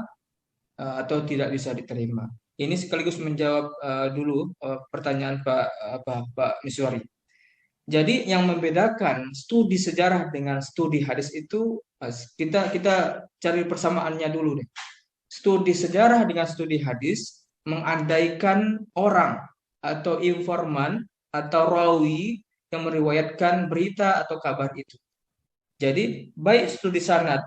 atau tidak bisa diterima. Ini sekaligus menjawab dulu pertanyaan Pak Miswari. Jadi yang membedakan studi sejarah dengan studi hadis itu kita cari persamaannya dulu deh. Studi sejarah dengan studi hadis mengandaikan orang atau informan atau rawi yang meriwayatkan berita atau kabar itu. Jadi baik studi sanad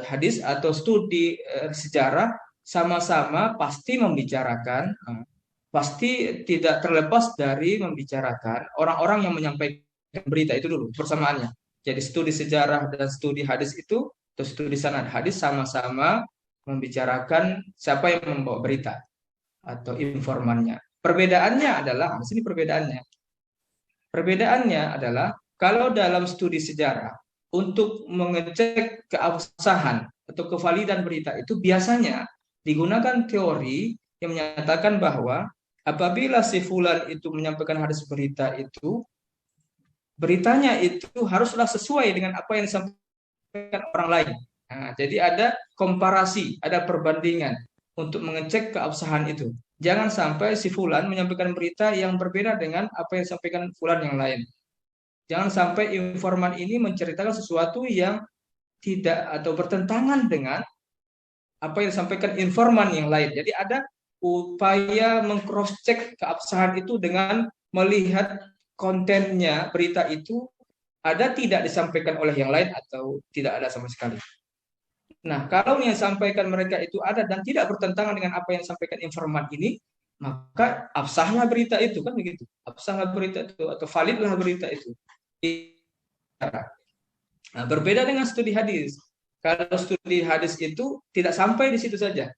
hadis atau studi sejarah sama-sama pasti membicarakan, pasti tidak terlepas dari membicarakan orang-orang yang menyampaikan berita itu dulu persamaannya. Jadi studi sejarah dan studi hadis itu atau studi sanad hadis sama-sama membicarakan siapa yang membawa berita atau informannya. Perbedaannya adalah, di sini perbedaannya. Perbedaannya adalah kalau dalam studi sejarah untuk mengecek keabsahan atau kevalidan berita itu biasanya digunakan teori yang menyatakan bahwa apabila si fulan itu menyampaikan hadis berita itu, beritanya itu haruslah sesuai dengan apa yang disampaikan orang lain. Nah, jadi ada komparasi, ada perbandingan untuk mengecek keabsahan itu. Jangan sampai si fulan menyampaikan berita yang berbeda dengan apa yang disampaikan fulan yang lain. Jangan sampai informan ini menceritakan sesuatu yang tidak atau bertentangan dengan apa yang disampaikan informan yang lain. Jadi ada upaya meng-cross-check keabsahan itu dengan melihat kontennya berita itu ada tidak disampaikan oleh yang lain atau tidak ada sama sekali. Nah, kalau yang disampaikan mereka itu ada dan tidak bertentangan dengan apa yang disampaikan informan ini, maka absahlah berita itu, kan begitu. Absahlah berita itu atau validlah berita itu. Nah, berbeda dengan studi hadis. Kalau studi hadis itu tidak sampai di situ saja,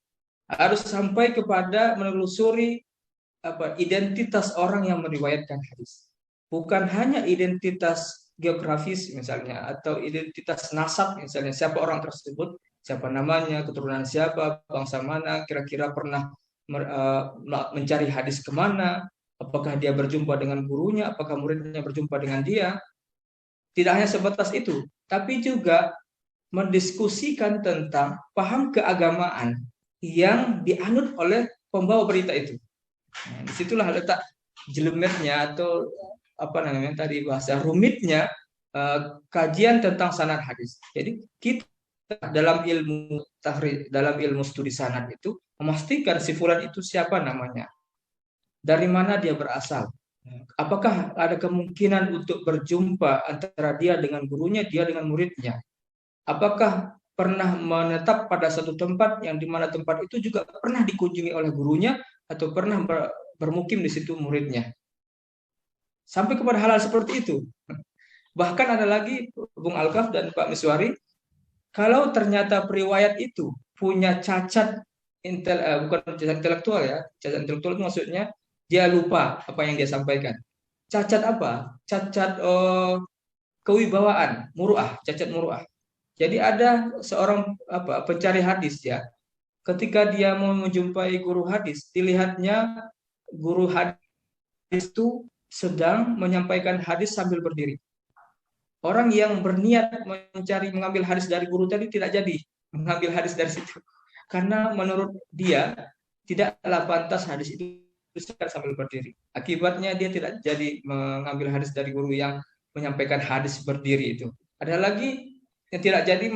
harus sampai kepada menelusuri identitas orang yang meriwayatkan hadis. Bukan hanya identitas geografis misalnya atau identitas nasab misalnya, siapa orang tersebut, siapa namanya, keturunan siapa, bangsa mana, kira-kira pernah mencari hadis kemana, apakah dia berjumpa dengan gurunya, apakah muridnya berjumpa dengan dia. Tidak hanya sebatas itu, tapi juga mendiskusikan tentang paham keagamaan yang dianut oleh pembawa berita itu. Nah, disitulah letak jelemetnya atau apa namanya tadi bahasa rumitnya kajian tentang sanad hadis. Jadi kita dalam ilmu tahrir, dalam ilmu studi sanad itu memastikan si fulan itu siapa namanya, dari mana dia berasal, apakah ada kemungkinan untuk berjumpa antara dia dengan gurunya, dia dengan muridnya, apakah pernah menetap pada satu tempat yang dimana tempat itu juga pernah dikunjungi oleh gurunya atau pernah bermukim di situ muridnya, sampai kepada hal-hal seperti itu. Bahkan ada lagi Bung Alkaf dan Pak Miswari, kalau ternyata periwayat itu punya cacat bukan cacat intelektual ya, cacat intelektual itu maksudnya dia lupa apa yang dia sampaikan. Cacat apa? Cacat kewibawaan, muruah, cacat muruah. Jadi ada seorang pencari hadis ya, ketika dia mau menjumpai guru hadis, dilihatnya guru hadis itu sedang menyampaikan hadis sambil berdiri. Orang yang berniat mengambil hadis dari guru tadi tidak jadi mengambil hadis dari situ, karena menurut dia tidaklah pantas hadis itu sambil berdiri. Akibatnya dia tidak jadi mengambil hadis dari guru yang menyampaikan hadis berdiri itu. Ada lagi yang tidak jadi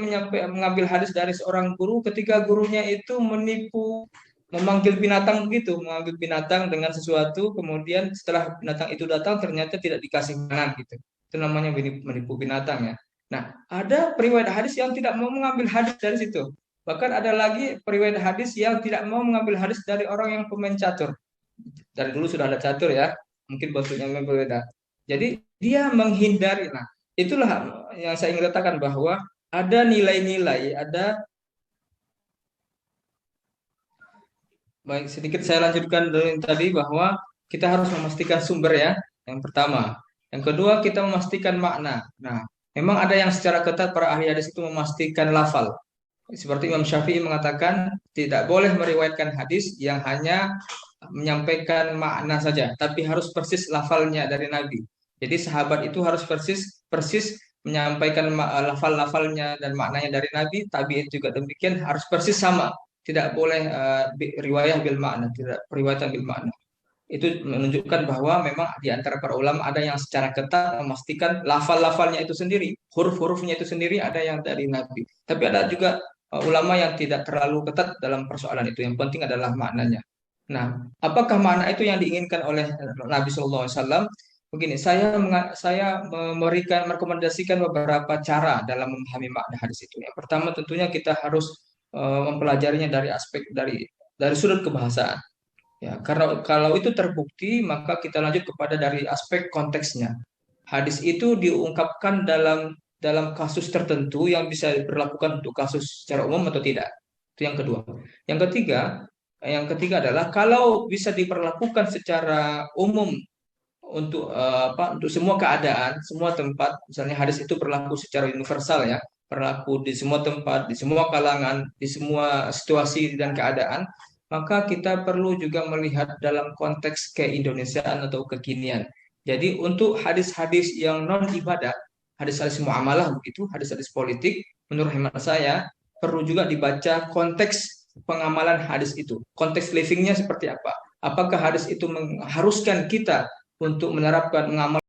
mengambil hadis dari seorang guru ketika gurunya itu memanggil binatang begitu, mengambil binatang dengan sesuatu, kemudian setelah binatang itu datang ternyata tidak dikasih makanan gitu. Itu namanya menipu binatang ya. Nah, ada periwayat hadis yang tidak mau mengambil hadis dari situ. Bahkan ada lagi periwayat hadis yang tidak mau mengambil hadis dari orang yang pemain catur. Dari dulu sudah ada catur ya, mungkin bentuknya berbeda. Jadi dia menghindari. Nah, itulah yang saya ingin katakan bahwa ada nilai-nilai, baik sedikit saya lanjutkan dari tadi bahwa kita harus memastikan sumber ya, yang pertama. Yang kedua, kita memastikan makna. Nah, memang ada yang secara ketat para ahli hadis itu memastikan lafal. Seperti Imam Syafi'i mengatakan tidak boleh meriwayatkan hadis yang hanya menyampaikan makna saja, tapi harus persis lafalnya dari Nabi. Jadi sahabat itu harus persis persis menyampaikan lafal-lafalnya dan maknanya dari Nabi. Tabi'in juga demikian harus persis sama. Tidak boleh riwayah bil makna, tidak periwayatan bil makna. Itu menunjukkan bahwa memang di antara para ulama ada yang secara ketat memastikan lafal-lafalnya itu sendiri, huruf-hurufnya itu sendiri ada yang dari Nabi. Tapi ada juga ulama yang tidak terlalu ketat dalam persoalan itu. Yang penting adalah maknanya. Nah, apakah makna itu yang diinginkan oleh Nabi Shallallahu Alaihi Wasallam? Begini, saya memberikan merekomendasikan beberapa cara dalam memahami makna hadis itu. Yang pertama tentunya kita harus mempelajarinya dari aspek dari sudut kebahasaan. Ya, karena kalau itu terbukti, maka kita lanjut kepada dari aspek konteksnya. Hadis itu diungkapkan dalam kasus tertentu yang bisa diberlakukan untuk kasus secara umum atau tidak. Itu yang kedua. Yang ketiga adalah kalau bisa diperlakukan secara umum untuk untuk semua keadaan, semua tempat, misalnya hadis itu berlaku secara universal ya, berlaku di semua tempat, di semua kalangan, di semua situasi dan keadaan, maka kita perlu juga melihat dalam konteks keindonesiaan atau kekinian. Jadi untuk hadis-hadis yang non ibadah, hadis-hadis muamalah begitu, hadis-hadis politik, menurut hemat saya perlu juga dibaca konteks pengamalan hadis itu. Konteks livingnya seperti apa? Apakah hadis itu mengharuskan kita untuk menerapkan mengamalkan